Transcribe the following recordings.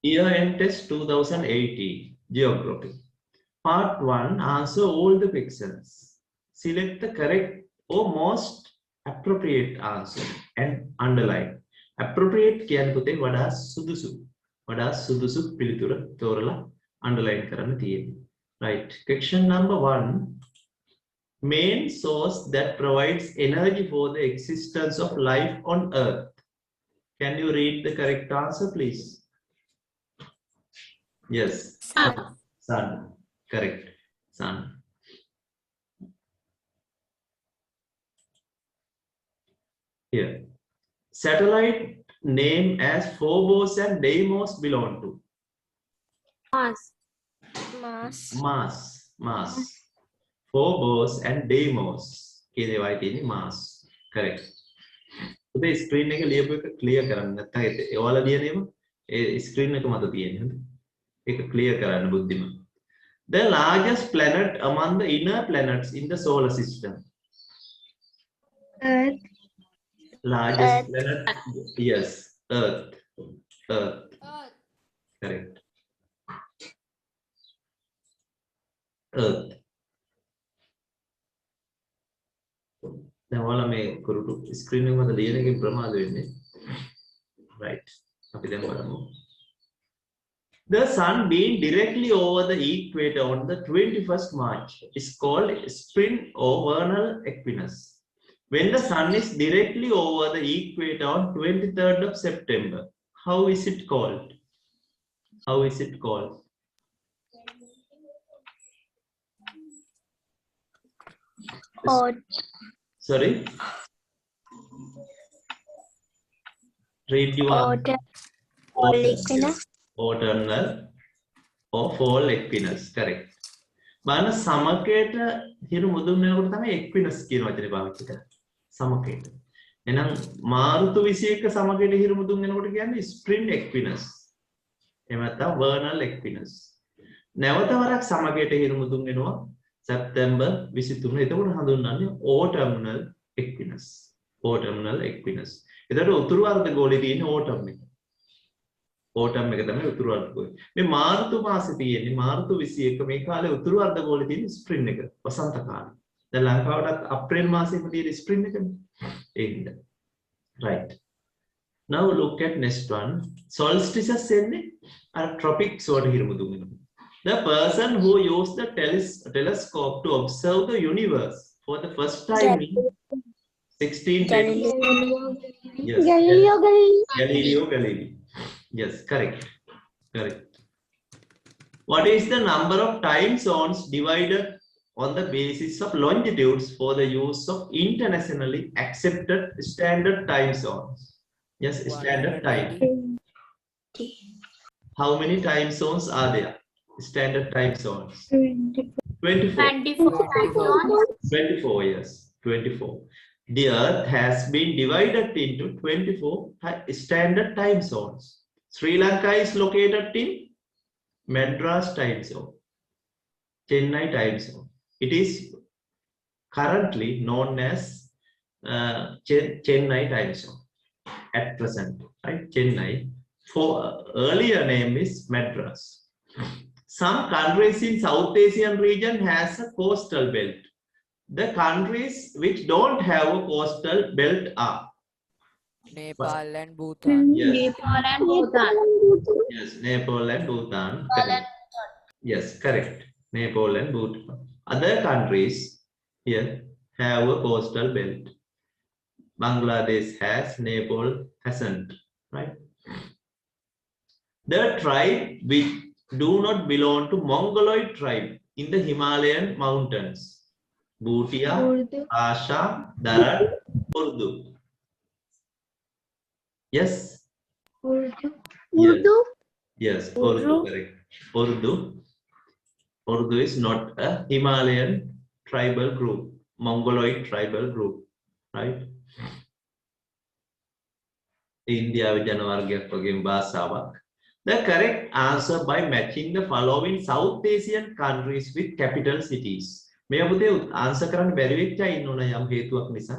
Year-end test 2018, Geography. Part 1, answer all the questions. Select the correct or most appropriate answer and underline. Appropriate කියන්නේ පුතේ වඩා සුදුසු. වඩා සුදුසු පිළිතුර තෝරලා underline කරන්න තියෙන්නේ. Right. Question number 1. Main source that provides energy for the existence of life on Earth. Can you read the correct answer, please? Yes. Sun. Sun. Correct. Sun. Here. Satellite name as Phobos and Deimos belong to? Mars. Mars. Phobos and Deimos. K-D-Y-T-N, Mars. Correct. Today screen එක ලියපු එක clear කරන්න නැත්නම් ඒවල ලියනේම ඒ screen එක මත තියෙන්නේ. ඒක clear කරන්න බුද්ධිමත්. The largest planet among the inner planets in the solar system. Earth. Largest planet. Yes, Earth. Correct. Earth. දැන් ඔයාලා මේ කුරුටු ස්ක්‍රීන් එක මත ලියන එකේ ප්‍රමාද වෙන්නේ. Right. අපි දැන් බලමු. The sun being directly over the equator on the 21st March is called spring or vernal equinox. When the sun is directly over the equator on 23rd of September, how is it called? How is it called? Sorry? Read your autumnal or fall equinox. Correct. බලන්න සමකයට හිරු මුදුන් වෙනකොට තමයි equinox කියන වචනේ පාවිච්චි කරන්නේ. සමකයට. එහෙනම් මාර්තු 21 සමකයට හිරු මුදුන් වෙනකොට කියන්නේ spring equinox. එහෙම නැත්නම් vernal equinox. නැවත වරක් සමකයට හිරු මුදුන් වෙනවා සැප්තැම්බර් 23. එතකොට හඳුන්වන්නේ autumnal equinox. Autumnal equinox. එතකොට උතුරු අර්ධගෝලයේ තියෙන autumn එක. autumn එක තමයි උතුරු අර්ධගෝලය. මේ මාර්තු මාසේ තියෙන්නේ මාර්තු 21 මේ කාලේ උතුරු අර්ධගෝලයේ තියෙන ස්ප්‍රින් එක වසන්ත කාලය. දැන් ලංකාවටත් අප්‍රේල් මාසෙම තියෙන ස්ප්‍රින් එකනේ. ඒකද. Right. Now look at next one. Solstices එන්නේ අර tropics වලට හිරමුදුන් වෙනවා. The person who used the telescope to observe the universe for the first time in 1620. Yes. Galileo Galilei. Yes, correct. What is the number of time zones divided on the basis of longitudes for the use of internationally accepted standard time zones? Yes, standard time. How many time zones are there? Standard time zones. 24 years. 24. The Earth has been divided into 24 standard time zones. Sri Lanka is located in Madras time zone, Chennai time zone. It is currently known as Chennai time zone at present, right? Chennai. For earlier name is Madras. Some countries in South Asian region has a coastal belt. The countries which don't have a coastal belt are Nepal and Bhutan. yes. Nepal and Bhutan. Yes, Nepal and Bhutan. Correct. Yes, correct. Nepal and Bhutan. Other countries here have a coastal belt. Bangladesh has, Nepal hasn't, right? The tribe which do not belong to Mongoloid tribe in the Himalayan mountains. Bhutia, Asha, Darat, Urdu. Yes. Urdu. Yes, Urdu, correct. Urdu is not a Himalayan tribal group, Mongoloid tribal group, right? India Vijanavargyak වගේම භාෂාවක්. The correct answer by matching the following South Asian countries with capital cities. මේ පුතේ answer කරන්න බැරි වෙච්ච අය ඉන්නෝන යම් හේතුවක් නිසා.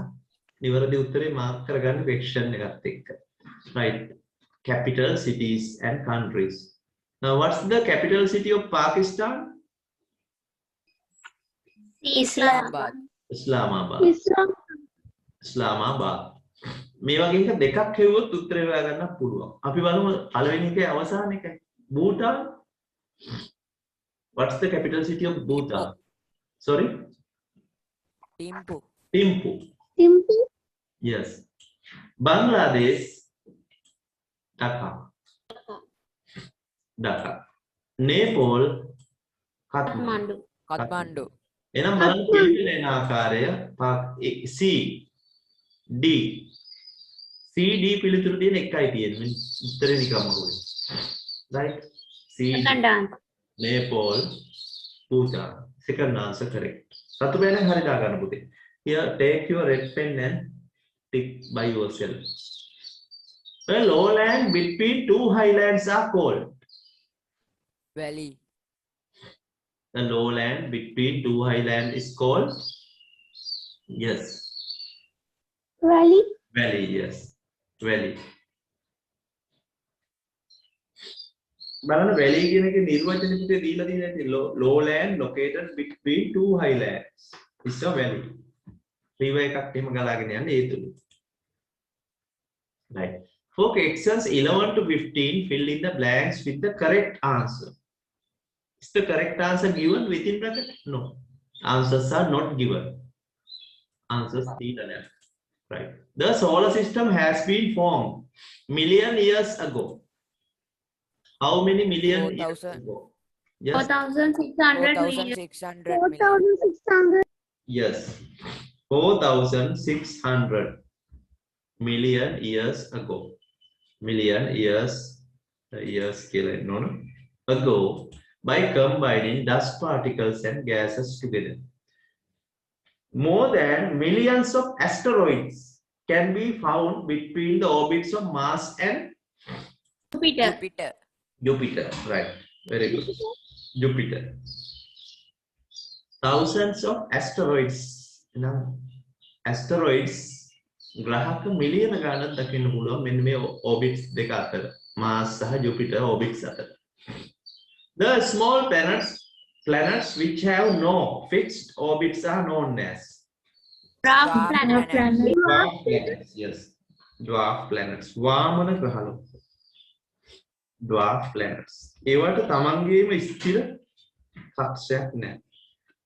නිවැරදි උත්තරේ මාක් කරගන්න ක්වෙස්චන් එකත් එක්ක. Right. capital cities and countries. Now, what's the capital city of Pakistan? Islamabad. Islamabad. Islamabad. මේ වගේ එක දෙකක් හෙව්වොත් උත්තරේ හොයාගන්න පුළුවන්. අපි බලමු පළවෙනි එකේ අවසාන එක. Bhutan. What's the capital city of Bhutan? Sorry? Thimphu. Thimphu. Yes. Bangladesh. Dhaka. Dhaka. Nepal. Kathmandu. Kathmandu. එහෙනම් බලන්න පිළිවෙල එන ආකාරය C D C D පිළිතුරු තියෙන එකයි තියෙන්නේ. උත්තරේ නිකම්ම කොහෙද? Right? C Second answer. Nepal, Bhutan. Second answer correct. සතු බෑනේ හරි දා ගන්න පුතේ. Here take your red pen and tick by yourself. The lowland between two highlands are called. Valley. The lowland between two highlands is called. Yes. Valley. Valley, yes. Valley. බලන්න valley කියන එකේ නිර්වචන පිටේ දීලා තියෙනවා lowland located between two highlands. It's a valley. river එකක් එහෙම ගලාගෙන යන්නේ ඒ තුල. Right. For questions 11 to 15, fill in the blanks with the correct answer. Is the correct answer given within bracket? No. Answers are not given. Answers are right. The solar system has been formed million years ago. How many million years ago? Yes. 4,600 million. 4,600 million. Yes. 4,600 million years ago. Million years ago, by combining dust particles and gases together. More than millions of asteroids can be found between the orbits of Mars and Jupiter. Jupiter. Right. Very good. Jupiter. Thousands of asteroids. Now, asteroids ග්‍රහක මිලියන ගණන් දකින්න පුළුවන් මෙන්න මේ orbits දෙක අතර Mars සහ Jupiter orbits අතර. The small planets which have no fixed orbits are known as Dwarf Dwarf planet. planet. dwarf planets. Yes, dwarf planets. වාමන ග්‍රහලු. Dwarf planets. ඒවට තමන්ගේම ස්ථිර කක්ෂයක් නැහැ.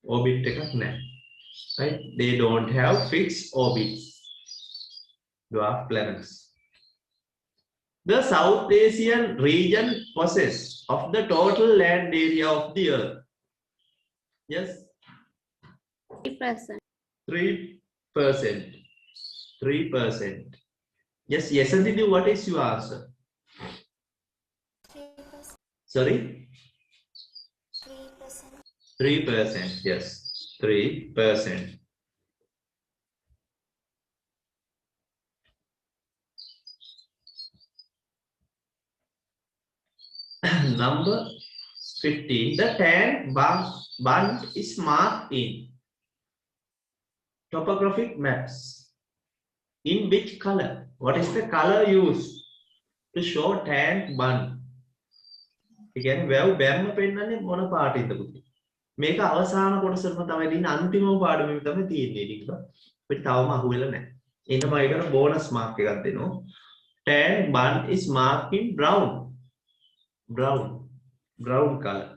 Orbit එකක් නැහැ. Right? They don't have fixed orbits. Dwarf planets. The South Asian region possesses of the total land area of the earth. Yes, 3%. 3%. 3%. Yes, yes, Didi, what is your answer? 3%. Sorry? 3%. 3%. Yes, 3%. Number 15. The tank bund is marked in topographic maps. In which color? What is the color used to show tank bund? Again, වැව් බැම්ම පෙන්නන්නේ මොන පාටින්ද පුතේ? මේක අවසාන කොටසටම තමයි දින අන්තිමම පාඩමේ තමයි තියෙන්නේ ටික. අපිට තවම අහුවෙලා නැහැ. එන්න මම ඒකට බෝනස් මාක් එකක් දෙනවා. Tank bund is marked in brown. Brown color.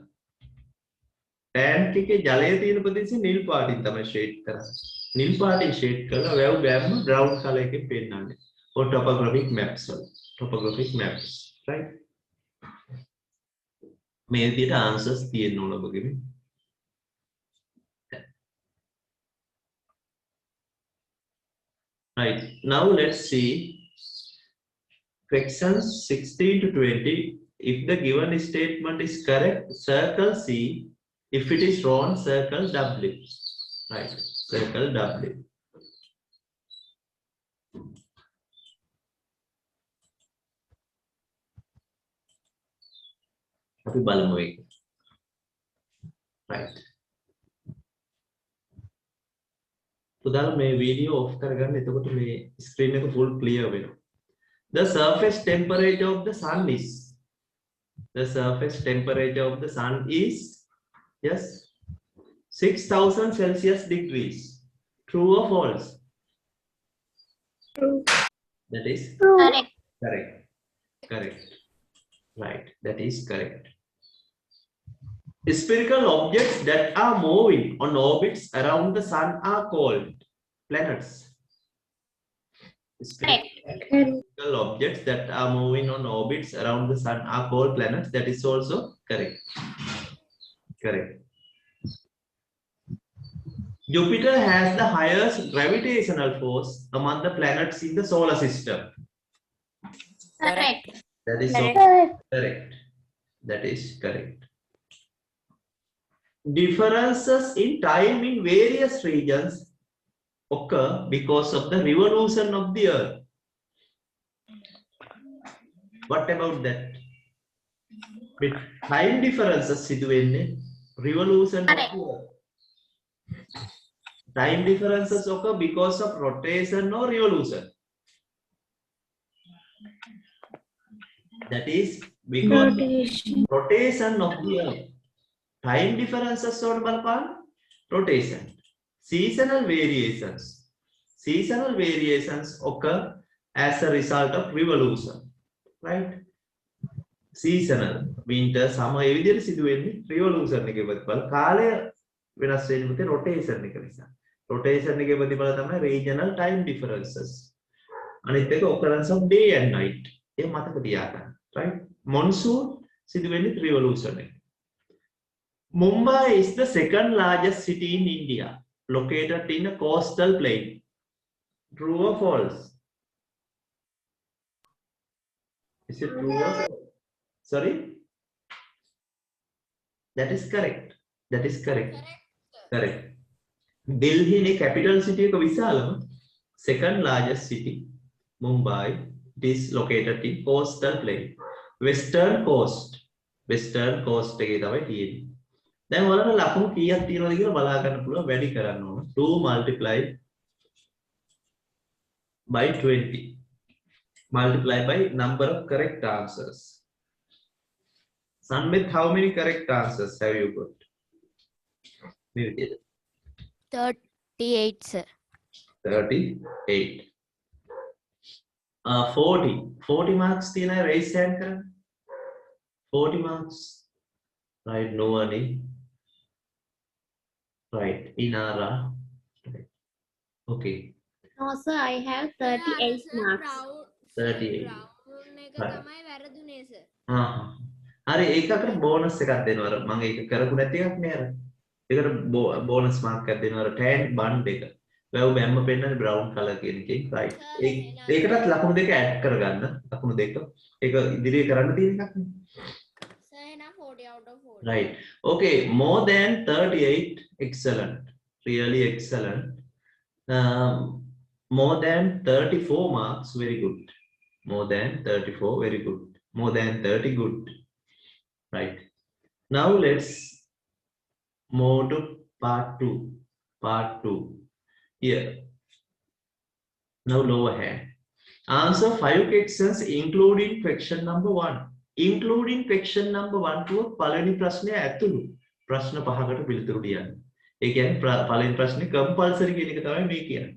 Tank එකේ ජලය තියෙන ප්‍රදේශය නිල් පාටින් තමයි ෂේඩ් කරන්නේ. නිල් පාටින් ෂේඩ් කරලා වැව් බැම්ම brown color එකෙන් පෙන්නන්නේ. or topographic maps වල. Topographic maps, right? මේ විදිහට answers තියෙන්න ඕන ඔබගෙම. Right. Now let's see questions 16 to 20. If the given statement is correct, circle C. If it is wrong, circle W. Right. Circle W. අපි බලමු ඒක. Right. පුතාලා මේ වීඩියෝ ඔෆ් කරගන්න එතකොට මේ ස්ක්‍රීන් එක full clear වෙනවා. The surface temperature of the sun is. The surface temperature of the sun is, yes, 6,000 Celsius degrees. True or false? True. That is Correct. correct. Correct. Right. That is correct. Spherical objects that are moving on orbits around the sun are called planets. Spherical objects that are moving on orbits around the sun are called planets. That is also correct. Correct. Jupiter has the highest gravitational force among the planets in the solar system. Correct. That is also Correct. correct. That is correct. Differences in time in various regions occur because of the revolution of the Earth. What about that? With time differences සිදුවෙන්නේ revolution of the Earth. Time differences occur because of rotation or revolution. That is because of rotation of the Earth. Time differences on බලපාන rotation. Seasonal variations. Seasonal variations occur as a result of revolution. Right? Seasonal. Winter, summer, ඒ විදිහට සිදුවෙන්නේ revolution එකේ ප්‍රතිඵල. කාලය වෙනස් වෙන්නේ මොකද rotation එක නිසා. Rotation එකේ ප්‍රතිඵල තමයි regional time differences. අනිත් එක occurrence of day and night. ඒ මතක තියාගන්න. Right? Monsoon සිදුවෙන්නේ revolution එක. Mumbai is the second largest city in India, located in a coastal plain. True or false? Is it true or false? Sorry? That is correct. That is correct. Correct. Delhi is capital city of Visalam, second largest city. Mumbai, it is located in coastal plain. Western coast. Western coast එකේ තමයි තියෙන්නේ. දැන් ඔයාලට ලකුණු කීයක් තියෙනවද කියලා බලා ගන්න පුළුවන් වැඩි කරන්න ඕන 2 multiplied by 20 multiplied by number of correct answers. Sanmit, how many correct answers have you got? 38, sir. 38. 40 marks තියෙන අය raise hand කරන්න 40 marks. Right, no one. Right, Inara. Right. Okay. No, sir, I have 38 marks. 38. තමයි වැරදුනේ sir. හරි ඒකකට bonus එකක් දෙනවා. අර මම ඒක කරපු නැති එකක් නේ අර. ඒකට බෝනස් මාර්ක් එකක් දෙනවා. අර tan band එක. වැව් බැම්ම පෙන්නන්නේ brown color කියන එකෙන්. right. ඒකටත් ලකුණු දෙක add කරගන්න. ලකුණු දෙක. ඒක ඉදිරියේ කරන්න තියෙන එකක් නේ. සර් එහෙනම් 40 out of 40. Right. Okay, more than 38. Excellent. Really excellent. More than 34 marks. Very good. More than 34. Very good. More than 30. Good. Right. Now let's move to part 2. Part 2. Here. Now lower hand. Answer 5 questions including question number 1. Including question number 1 to පළවෙනි ප්‍රශ්නය ඇතුළු ප්‍රශ්න පහකට පිළිතුරු ලියන්න. ඒ කියන්නේ පළවෙනි ප්‍රශ්නේ compulsory කියන එක තමයි මේ කියන්නේ.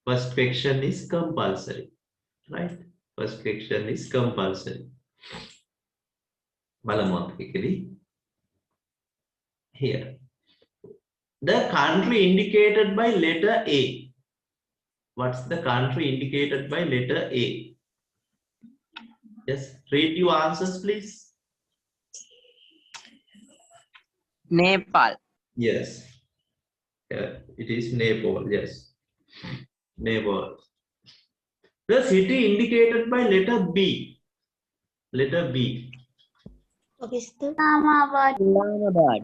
First question is compulsory. Right? First question is compulsory. බලමු අපි එකදී. Here. The country indicated by letter A. What's the country indicated by letter A? Yes, read your answers, please. Nepal. Yes. It is Nepal. Yes. Nepal. The city indicated by letter B. Letter B. Islamabad. Islamabad.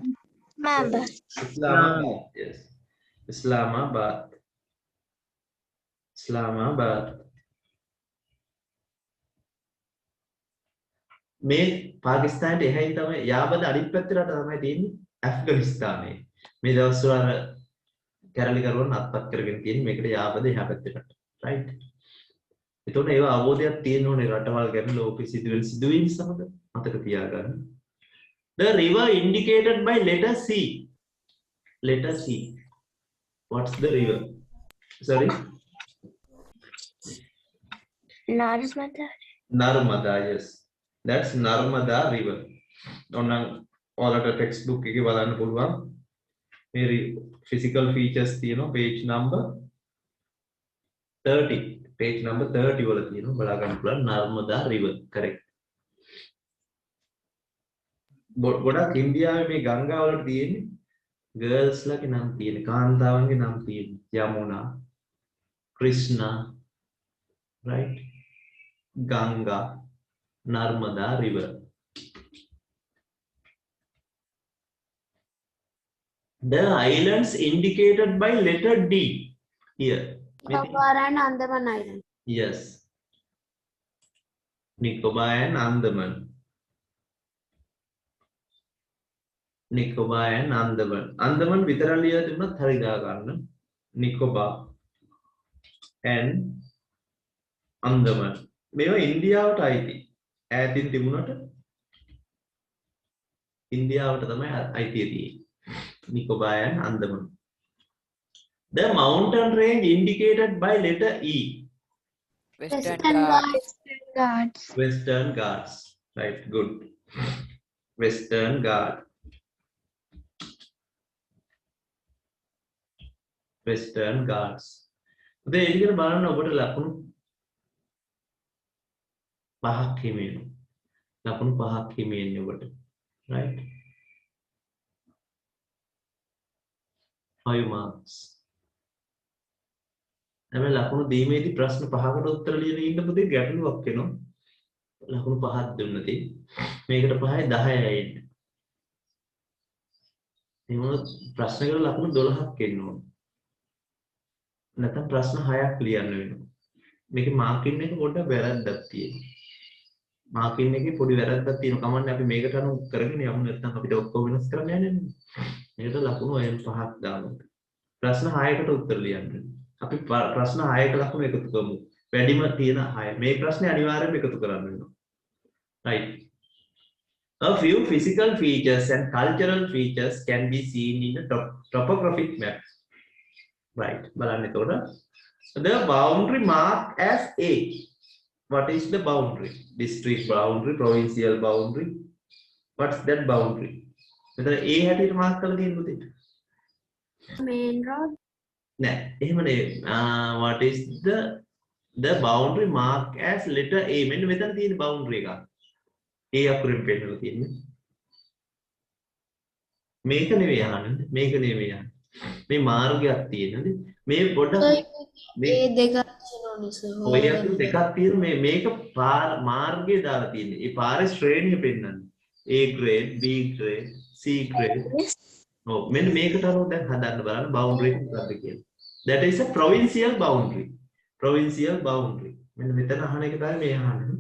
Islamabad. Yes. Islamabad. Islamabad. මේ පාකිස්තානයේ එහයින් තමයි යාබද අනිත් පැත්තට තමයි තියෙන්නේ ඇෆ්ගනිස්තානයේ. මේ දවස්වල අර කැරලි කරුවන් අත්පත් කරගෙන තියෙන්නේ මේකට යාබද එහා පැත්තට. right? එතකොට ඒවා අවබෝධයක් තියෙන්න ඕනේ රටවල් ගැන ලෝකෙ සිදුවෙන සිදුවීම් සමග මතක තියාගන්න. The river indicated by letter C. Letter C. What's the river? Sorry? Narmada, yes. That's Narmada river. ඔන්න ඔයාලට textbook එකේ බලන්න පුළුවන්. මේ physical features තියෙනවා page number 30. Page number 30 වල තියෙනවා බලා ගන්න පුළුවන් Narmada river. Correct. ගොඩක් ඉන්දියාවේ මේ ගංගා වලට තියෙන්නේ girls ලගේ නම් තියෙන්නේ කාන්තාවන්ගේ නම් තියෙන්නේ Yamuna Krishna, right? Ganga, Narmada river. The islands indicated by letter D here. Nicobar and Andaman Island. Yes. Nicobar and Andaman. Nicobar and Andaman. Andaman විතරලිය තිබුණත් හරි දා ගන්න. Nicobar and Andaman. මේවා ඉන්දියාවට අයිති. ඈතින් තිබුණට ඉන්දියාවට තමයි අයිතිය තියෙන්නේ. Nicobar and Andaman. The mountain range indicated by letter E. Western Western Ghats. Ghats. Western Ghats. Right, good. Western Ghats. Western Ghats. The area බලන්න ඔබට ලකුණු පහක් හිමෙනවා. ලකුණු පහක් හිමෙන්නේ ඔබට. Right? 5 marks. හැබැයි ලකුණු දීමේදී ප්‍රශ්න පහකට උත්තර ලියන ඉන්න පුතේ ගැටලුවක් වෙනවා. ලකුණු පහක් දුන්නදී මේකට 5යි 10යි එන්නේ. එමුණු ප්‍රශ්නවල ලකුණු 12ක් එන්න ඕන. නැත්නම් ප්‍රශ්න 6ක් ලියන්න වෙනවා. මේකේ මාකින් එක පොඩ්ඩක් වැරද්දක් තියෙනවා. මාකින් එකේ පොඩි වැරද්දක් තියෙනවා. කමන්නේ අපි මේකට අනුව කරගෙන යමු නැත්නම් අපිට ඔක්කොම වෙනස් කරන්න යන්නේ නැහැ. මේකට ලකුණු එම් 5ක් දානවා. ප්‍රශ්න 6කට උත්තර ලියන්න. අපි ප්‍රශ්න 6ක ලකුණු එකතු කරමු. වැඩිම තියෙන 6. මේ ප්‍රශ්නේ අනිවාර්යයෙන්ම එකතු කරන්න වෙනවා. Right. A few physical features and cultural features can be seen in a topographic map. Right. බලන්න එතකොට the boundary marked as A. What is the boundary? District boundary, provincial boundary. What's that boundary? මෙතන A හැටියට mark කරලා තියෙන පුතේ. Main road. නෑ එහෙම නෙවෙයි. What is the boundary marked as letter A? මෙන්න මෙතන තියෙන boundary එක. A අකුරෙන් පෙන්නලා තියෙන්නේ. මේක නෙවෙයි අහන්නේ. මේක නෙවෙයි අහන්නේ. මේ මාර්ගයක් තියෙනද? මේ පොඩ්ඩක් මේ දෙකක් තියෙනවනේ සර්. ඔය අතර දෙකක් තියෙන මේක මාර්ගය දාලා තියෙන්නේ. ඒ පාරේ ශ්‍රේණිය පෙන්නන්නේ. A grade, B grade, C grade. ඔව් මෙන්න මේකට අනුව දැන් හදන්න බලන්න boundary එක මොකක්ද කියලා. That is a provincial boundary. Provincial boundary. මෙන්න මෙතන අහන එක තමයි මේ අහන්නේ.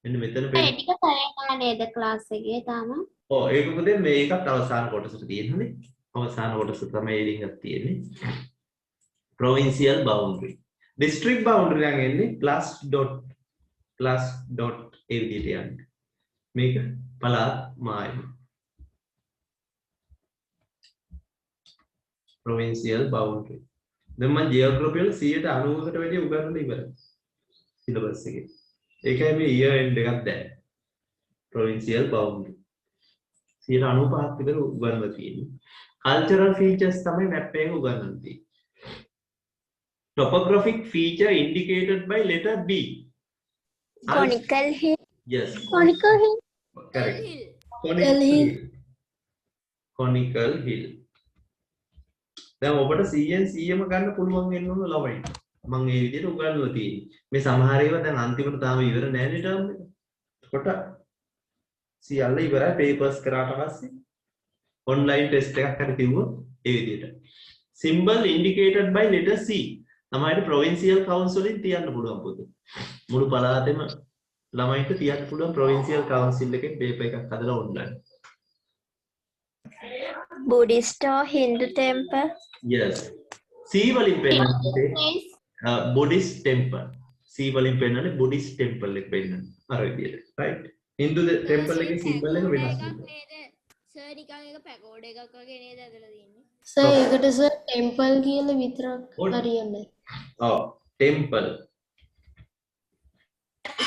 මෙන්න මෙතන ඒ ටික කරලා නේද ක්ලාස් එකේ තාම? ඔව් ඒක මොකද මේකත් අවසාන කොටසට තියෙන්නේ. අවසාන කොටස තමයි ඒ රින්ගක් තියෙන්නේ. Provincial boundary. District boundary නම් එන්නේ plus dot ඒ විදිහට යන්නේ. මේක පළාත් මායි. Provincial boundary. දැන් මම geography වල 90%කට වැඩිය උගන්වලා ඉවරයි. syllabus එකේ. ඒකයි මේ year end එකක් දැන්. Provincial boundary. 95ක් විතර උගන්වලා තියෙන්නේ. Cultural features තමයි map එකේ උගන්වන්නේ තියෙන්නේ. Topographic feature indicated by letter B. Conical hill. Yes. Conical hill. Correct. Hill. Conical hill. Conical hill. දැන් ඔබට 100න් 100ම ගන්න පුළුවන් වෙන්න ඕන ළමයි. මම මේ විදිහට උගන්වලා තියෙන්නේ. මේ සමහර ඒවා දැන් අන්තිමට තාම ඉවර නැහැ නේ ටර්ම් එක. කොට සියල්ල ඉවරයි පේපර්ස් කරාට පස්සේ ඔන්ලයින් ටෙස්ට් එකක් හරි තියුවොත් ඒ විදිහට. Symbol indicated by letter C. තමයි provincial council වලින් තියන්න පුළුවන් පොතේ. මුළු පළාතෙම ළමයින්ට තියන්න පුළුවන් provincial council එකෙන් පේපර් එකක් හදලා online. Buddhist or Hindu temple. Yes. C වලින් පෙන්නන්නේ Buddhist temple. C වලින් පෙන්නන්නේ බුද්දිස්ට් ටෙම්පල් එක පෙන්නන්නේ. අර විදියට. right? හින්දු ටෙම්පල් එකේ සිම්බල් එක වෙනස් වෙනවා. සර් නිකන් එක පැකෝඩ් එකක් වගේ නේද ඇදලා තියෙන්නේ. සර් ඒකට සර් ටෙම්පල් කියලා විතරක් හරියන්නේ. ඔව් ටෙම්පල්.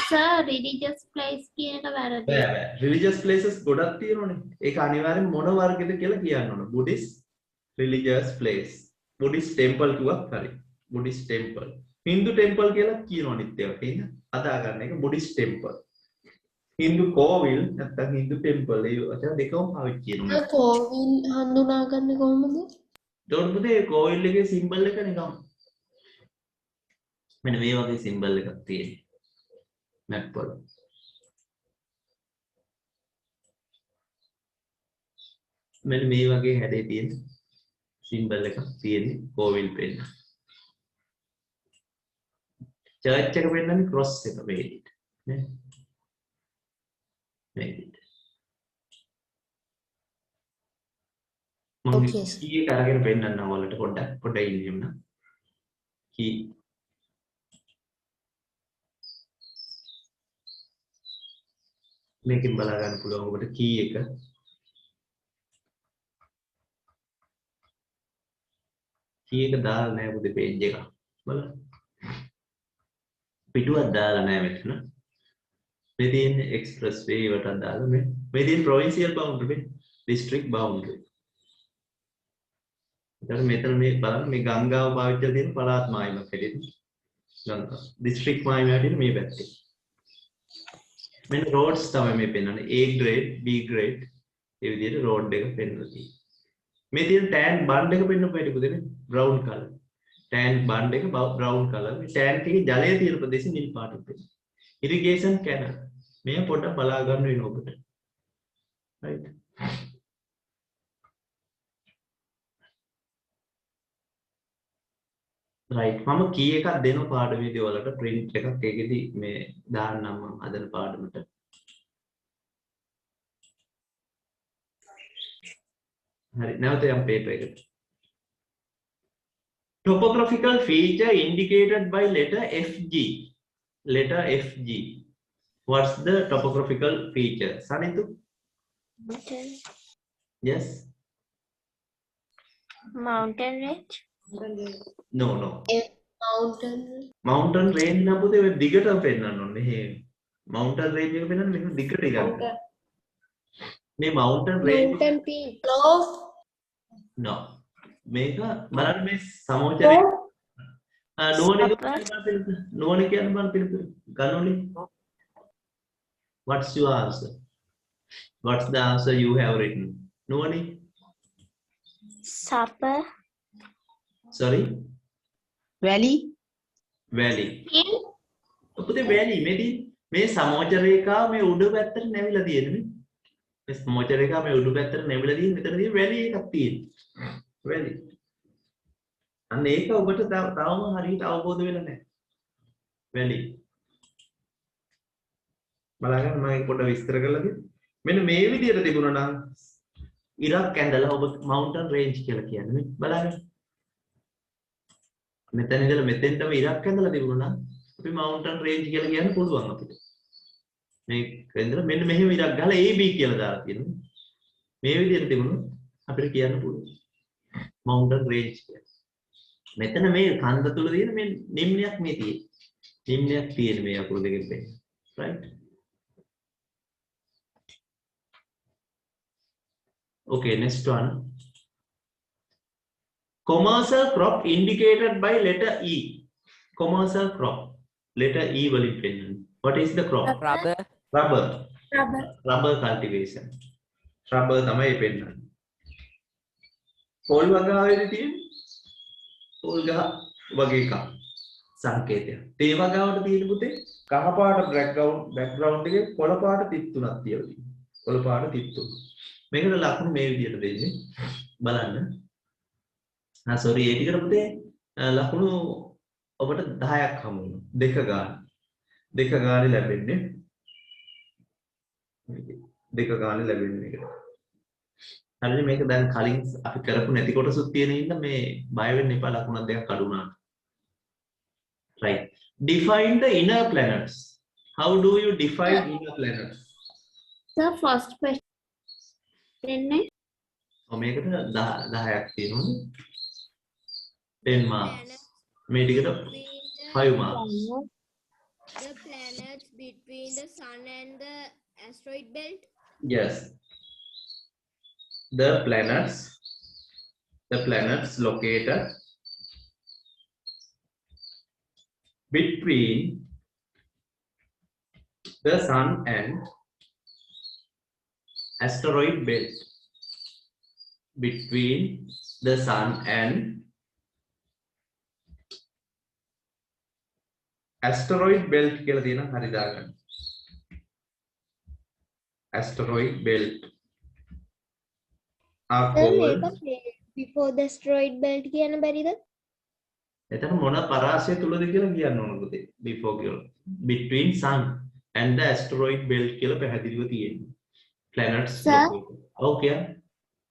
sir religious place කියන එක වැරදි. බෑ. religious places ගොඩක් තියෙනවනේ. ඒක අනිවාර්යෙන් මොන වර්ගෙද කියලා කියන්න ඕන. Buddhist religious place. Buddhist temple කිව්වත් හරි. Buddhist temple. හින්දු ටෙම්පල් කියලා කියනවා අනිත් ඒවා. තේින්න? හදා ගන්න එක බුද්දිස්ට් ටෙම්පල්. හින්දු කෝවිල් නැත්නම් හින්දු ටෙම්පල් ඒ වචන දෙකම පාවිච්චි කරනවා. කෝවිල් හඳුනාගන්නේ කොහොමද? ඒතකොට පුතේ කෝවිල් එකේ සිම්බල් එක නිකම් මෙන්න මේ වගේ සිම්බල් එකක් තියෙනවා. මැප් වල. මෙන්න මේ වගේ හැඩේ තියෙන සිම්බල් එකක් තියෙන්නේ කෝවිල් පෙන්න. චර්ච් එක පෙන්නන්නේ ක්‍රොස් එක මේ විදිහට. නේ? මේ විදිහට. මම Okay, sir. කී එක අරගෙන පෙන්නන්නම් ඔයාලට පොඩ්ඩක් ඉන්න. කී මේකෙන් බලා ගන්න පුළුවන් ඔබට කී එක දාලා නැහැ පුතේ page එක බලන්න පිටුවක් දාලා නැහැ මෙතන මේ තියෙන්නේ express way වලට දාලා මේ තියෙන provincial boundary district boundary ඊට මෙතන මේ බලන්න මේ ගංගාව පාවිච්චි කරලා තියෙන පළාත් මායිමක් හැටියට ගංගා district මායිම හැටියට මේ පැත්තේ මෙන්න roads තමයි මේ පෙන්නන්නේ A grade B grade ඒ විදිහට road එක පෙන්නලා තියෙනවා මේ තියෙන tan බන්ඩ් එක පෙන්නපු හැටි පුතේ brown color tan බන්ඩ් එක brown color මේ tank එකේ ජලය තියෙන ප්‍රදේශෙ නිල් පාටින් පෙන්නනවා irrigation canal මේ පොඩ්ඩක් බලා ගන්න වෙනවා ඔබට right right මම කී එකක් දෙනවා පාඩමේදී ඔයාලට print එකක් ඒකෙදි මේ දාන්නම් මම හදන පාඩමට හරි නැවත යම් paper එකට topographical feature indicated by letter FG what's the topographical feature Sanitu yes mountain range no mountain range නම් පුතේ ඔය දිගටම පෙන්නන්න ඕනේ මෙහෙ mountain range එක පෙන්නන්න මෙහෙම දිගට ගන්න මේ mountain range mountain peak slope no මේක බලන්න මේ සමෝචරේ නුවණ කියන්න බං පිළිතුර ගන්නෝනේ what's your answer what's the answer you have written නුවණේ supper sorry valley hill පුතේ valley මේ සමෝච රේඛාව මේ උඩ පැත්තට නැවිලා තියෙන්නේ මේ සමෝච රේඛාව මේ උඩ පැත්තට නැවිලා තියෙන මෙතන තියෙන valley එකක් තියෙනවා valley අන්න ඒක ඔබට තවම හරියට අවබෝධ වෙලා නැහැ valley බලන්න මම පොඩ්ඩක් විස්තර කරලා දෙන්න මෙන්න මේ විදිහට තිබුණා නම් ඉරක් ඇඳලා ඔබ mountain range කියලා කියන්නේ බලන්න මෙතන ඉඳලා මෙතෙන්ටම ඉරක් ඇඳලා තිබුණා නම් අපි mountain range කියලා කියන්න පුළුවන් අපිට මේක ඉඳලා මෙන්න මෙහෙම ඉරක් ගහලා AB කියලා දාලා තියෙනවා මේ විදිහට තිබුණොත් අපිට කියන්න පුළුවන් mountain range කියලා මෙතන මේ කන්ද තුල තියෙන මේ නිම්නයක් මේ නිම්නයක් තියෙන මේ අකුරු දෙකෙන් වෙන්නේ right okay next one commercial crop indicated by letter E commercial crop letter E වලින් පෙන්නන්නේ what is the crop rubber cultivation rubber තමයි පෙන්නන්නේ පොල් වගාවේදී තියෙන පොල් ගහ වගේ එකක් සංකේතයක් තේ වගාවට තියෙන පුතේ කහ පාට background එකේ කොළ පාට තිත් තුනක් තියලා තියෙනවා කොළ පාට තිත් තුන මේකට ලකුණු මේ විදිහට දෙන්නේ බලන්න sorry ඒ ටිකට පුතේ ලකුණු ඔබට 10ක් හමු වෙනවා දෙක ගානේ ලැබෙන්නේ මේකට හරිද මේක දැන් කලින් අපි කරපු නැති කොටසුත් තියෙන ඉන්න මේ බය වෙන්න එපා ලකුණක් දෙකක් අඩු වුණාට right Define the inner planets. How do you define inner planets? Sir, first question. ඔ මේකට 10ක් තියෙනවනේ. 10 marks. Planets මේ ටිකට between 5 marks. the planets between the sun and the asteroid belt. Yes. The planets located between the sun and asteroid belt. Between the sun and asteroid belt කියලා තියෙන හරි දාගන්න. Asteroid belt are called Before the asteroid belt කියන බැරිද? එතන මොන පරාසය තුලද කියලා කියන්න ඕන පුතේ. Before කියලා. Between sun and the asteroid belt කියලා පැහැදිලිව තියෙනවා. Planets. Sir? Okay.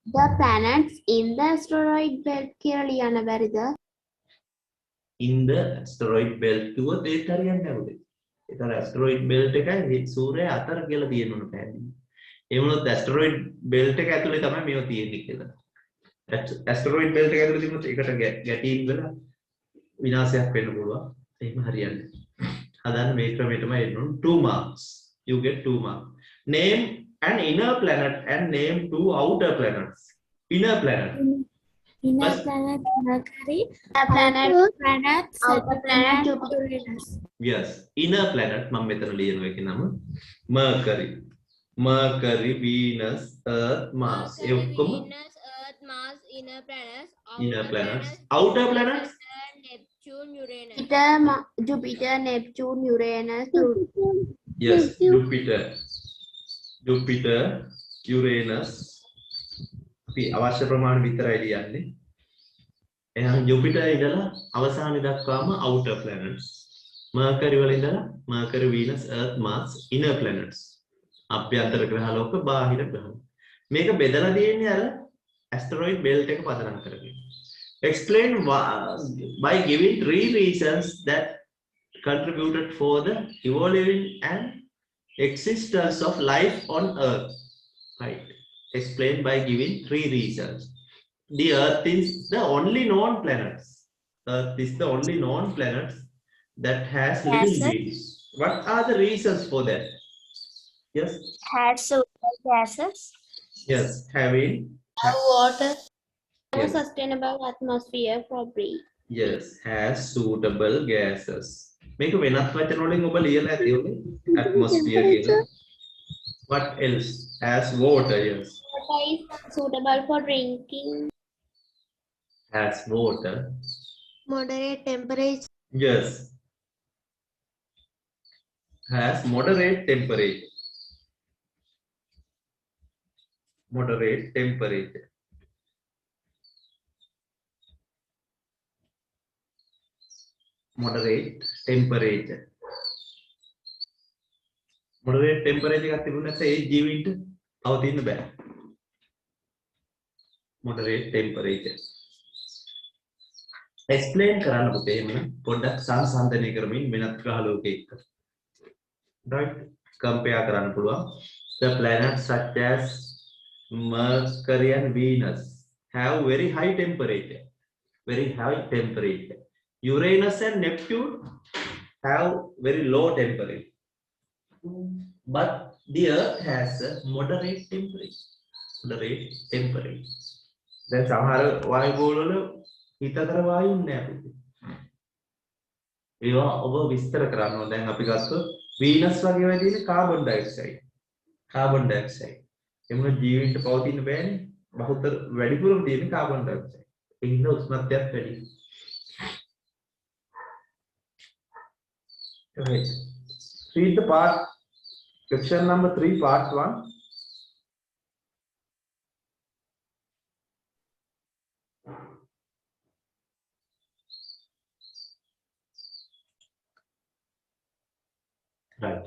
The planets in the asteroid belt කියලා ලියන්න බැරිද? In the asteroid belt කිව්වොත් ඒත් හරියන්නේ නැහැ පුතේ. ඒතර asteroid belt එකයි සූර්යය අතර කියලා තියෙන්න ඕන පැහැදිලි. ඒ වුණොත් asteroid belt එක ඇතුලේ තමයි මේව තියෙන්නේ කියලා. asteroid belt එක ඇතුලේ තිබුණොත් ඒකට ගැටීම් වෙලා විනාශයක් වෙන්න පුළුවන්. එහෙම හරියන්නේ. හදන්න මේ ක්‍රමයටම එන්න ඕන 2 marks. You get 2 marks. Name an inner planet and name 2 outer planets. Inner planet. Inner First- planet Mercury, outer planet Jupiter, Uranus. Yes. Inner planet මම මෙතන ලියනවා ඒකේ නම Mercury. Mercury, Venus, Earth, Mars. ඒ ඔක්කොම Venus, Earth, Mars, inner planets. inner planets. Outer planets? Neptune, Uranus. Jupiter, Neptune, Uranus, Pluto. Yes. Jupiter. Uranus. අපි අවශ්‍ය ප්‍රමාණය විතරයි ලියන්නේ. එහෙනම් Jupiter ඉඳලා අවසානයේ දක්වාම outer planets. Mercury වල ඉඳලා Mercury, Venus, Earth, Mars, inner planets. අභ්‍යන්තර ග්‍රහලෝක බාහිර ග්‍රහ. මේක බෙදලා තියෙන්නේ අර asteroid belt එක පදනම් කරගෙන. Explain by giving 3 reasons that contributed for the evolving and existence of life on Earth. Right. Explain by giving 3 reasons. The Earth is the only known planet. Earth is the only known planet that has living beings. What are the reasons for that? Yes. Has suitable gases, Yes. Having. water, Yes. sustainable atmosphere for breathing. Yes. Has suitable gases. මේක වෙනත් වචන වලින් ඔබ ලියලා ඇති ඔබේ atmosphere කියලා. What else? Has water. Yes. Water is suitable for drinking. Has water. moderate temperature, Yes. Has moderate temperature. Moderate temperature. Moderate temperature. Moderate temperature එකක් තිබුණ නැත්නම් ඒ ජීවින්ට පවතින්න බෑ. Moderate temperature. Explain කරන්න පුතේ එහෙනම් පොඩ්ඩක් සංසන්දනය කරමින් වෙනත් ග්‍රහලෝකයක. Right? Compare කරන්න පුළුවන්. The planets such as Mercury and Venus have very high temperature. Very high temperature. Uranus and Neptune have very low temperature. But the Earth has a moderate temperature. Moderate temperature. දැන් සමහර වායුගෝල වල හිතකර වායුන් නෑ පුතේ. ඒවා ඔබ විස්තර කරන්න ඕන. දැන් අපි ගත්තොත් වීනස් වගේ වෙයි තියෙන කාබන් ඩයොක්සයිඩ්. Carbon dioxide. එමුණ ජීවින්ට පවතින්න බෑනේ. බහුතර වැඩිපුරම තියෙන කාබන් ඩයොක්සයිඩ්. ඒ හින්දා උෂ්ණත්වයත් වැඩි. Right. Read the part, section number 3, part 1. Right.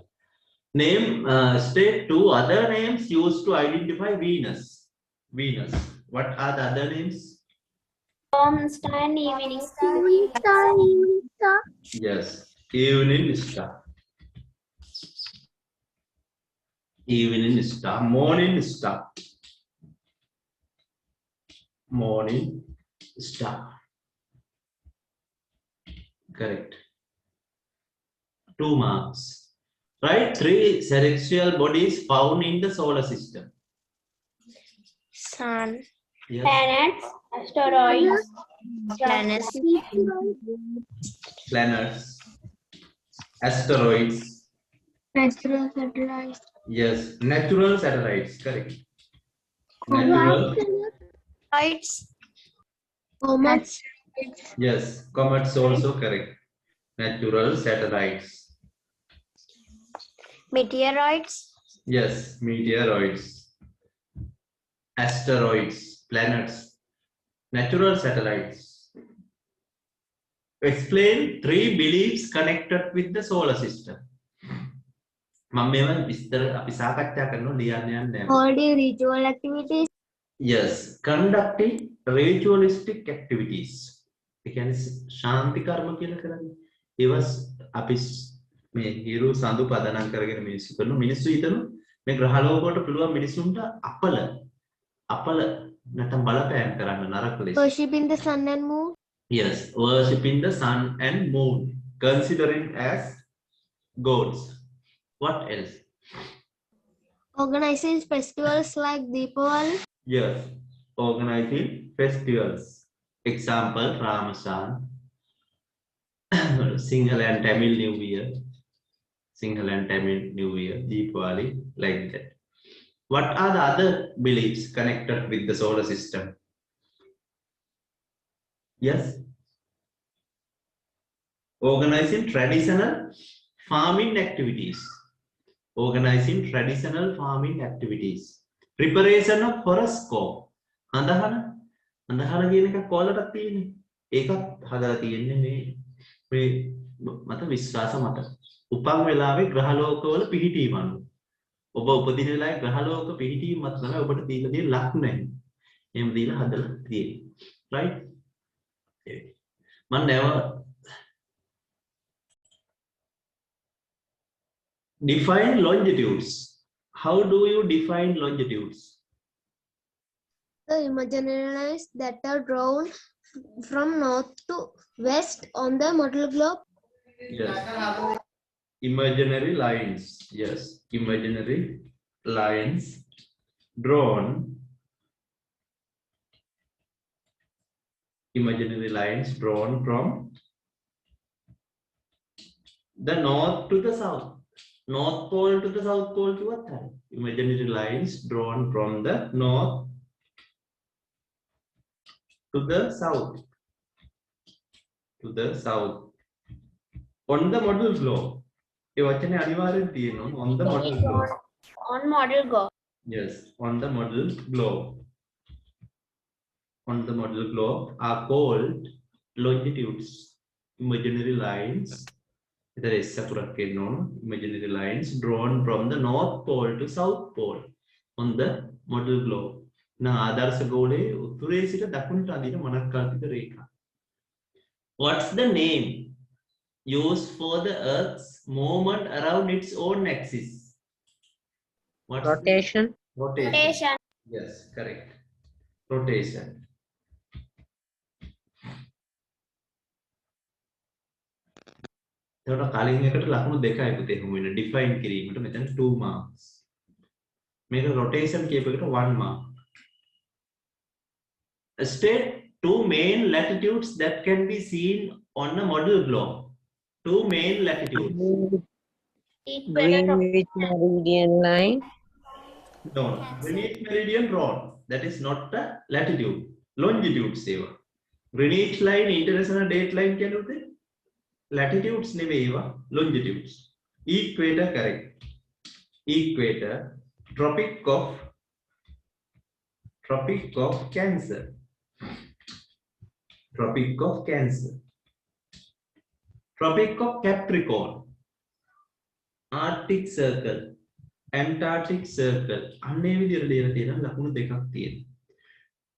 Name, state 2 other names used to identify Venus. Venus. What are the other names? Storm star and evening star. Yes. Evening star. Evening star. Morning star. Morning star. Correct. 2 marks. Right? 3 celestial bodies found in the solar system. Sun. Yes. Planets, asteroids, Planets. Planets. Asteroids. Natural satellites. Yes. Natural satellites. Correct. Natural. Lights. Comets. Yes. Comets also correct. Natural satellites. Meteoroids. Yes. Meteoroids. Asteroids. Planets. Natural satellites. Explain 3 beliefs connected with the solar system. මම මේවා විස්තර අපි සාකච්ඡා කරනවා ලියන්න යන්නේ නැහැ. Holding ritual activities. Yes, conducting ritualistic activities. ඒ කියන්නේ ශාන්ති කර්ම කියලා කරන්නේ. ඒවා අපි මේ හිරු සඳු පදනම් කරගෙන මිනිස්සු කරන මිනිස්සු හිතන මේ ග්‍රහ ලෝක වලට පුළුවන් මිනිසුන්ට අපල නැත්නම් බලපෑම් කරන්න නරක ලෙස. Worshipping the sun and moon. Yes, worshipping the sun and moon, considering as gods. What else? Organizing festivals like Deepavali. Yes, organizing festivals. Example, Ramasan, Sinhala and Tamil New Year, Sinhala and Tamil New Year, Deepavali, like that. What are the other beliefs connected with the solar system? Yes. Organizing traditional farming activities. Organizing traditional farming activities. Preparation of horoscope. අඳහන කියන එක කොල්ලටත් තියෙන්නේ. ඒකත් හදලා තියෙන්නේ මේ මත විශ්වාස මත. උපන් වෙලාවේ ග්‍රහ ලෝකවල පිහිටීම අනුව. ඔබ උපදින වෙලාවේ ග්‍රහ ලෝක පිහිටීම මත තමයි ඔබට දීලා තියෙන ලක්ෂණය. එහෙම දීලා හදලා තියෙන්නේ. Right? මම never define longitudes. How do you define longitudes? The imaginary lines that are drawn from north to west on the model globe. Yes. Imaginary lines. Yes. Imaginary lines drawn. Imaginary lines drawn from the north to the south. North pole to the south pole to what time? Imaginary lines drawn from the north to the south. To the south. On the model globe. ඒ වචනේ අනිවාර්යෙන් තියෙනවා on the model globe. on model go. Yes, on the model globe. On the model globe are called longitudes. Imaginary lines. There is separate known imaginary lines drawn from the north pole to south pole on the model globe. Na ආදර්ශ ගෝලයේ උතුරේ සිට දකුණට අදින මනක්කල්පිත රේඛා. What's the name used for the Earth's movement around its own axis? What's Rotation. rotation? Yes, correct. Rotation. එතකොට කලින් එකට ලකුණු දෙකයි පුතේ හමු වෙන ඩිෆයින් කිරීමට මෙතන 2 marks. මේක rotation කියප එකට 1 mark. State 2 main latitudes that can be seen on a model globe. 2 main latitudes. Greenwich meridian line. No, Greenwich meridian drawn. That is not the latitude. Longitude seva. Greenwich line, international date line කියන්නේ latitudes නෙවෙයිවා longitudes. Equator correct. Equator, Tropic of Cancer. Tropic of Cancer. Tropic of Capricorn. Arctic Circle. Antarctic Circle. අන්නේ විදිහට ලියලා තියෙනවා ලකුණු දෙකක් තියෙනවා.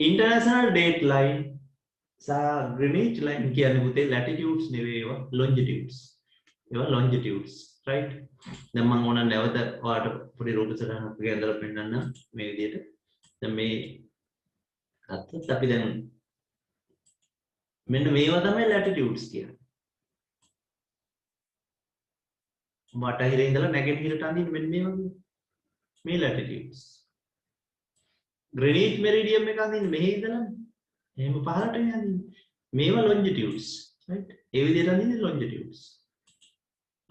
International date line Greenwich line කියන්නේ පුතේ latitudes නෙවෙයිවා longitudes. ඒවා longitudes, right? දැන් මම ඕන නැවත ඔයාලට පොඩි රූප සටහනක් ගේලා පෙන්නන්න මේ විදිහට. දැන් මේ අත්‍යත් අපි දැන් මෙන්න මේවා තමයි latitudes කියන්නේ. බටහිර ඉඳලා නැගෙනහිරට අඳින්න මෙන්න මේ වගේ. මේ latitudes. Greenwich meridian එක අඳින්න මෙහි ඉඳලා එහෙම පහළට යන්නේ. මේවා longitudes, right? ඒ විදිහට අඳින්නේ longitudes.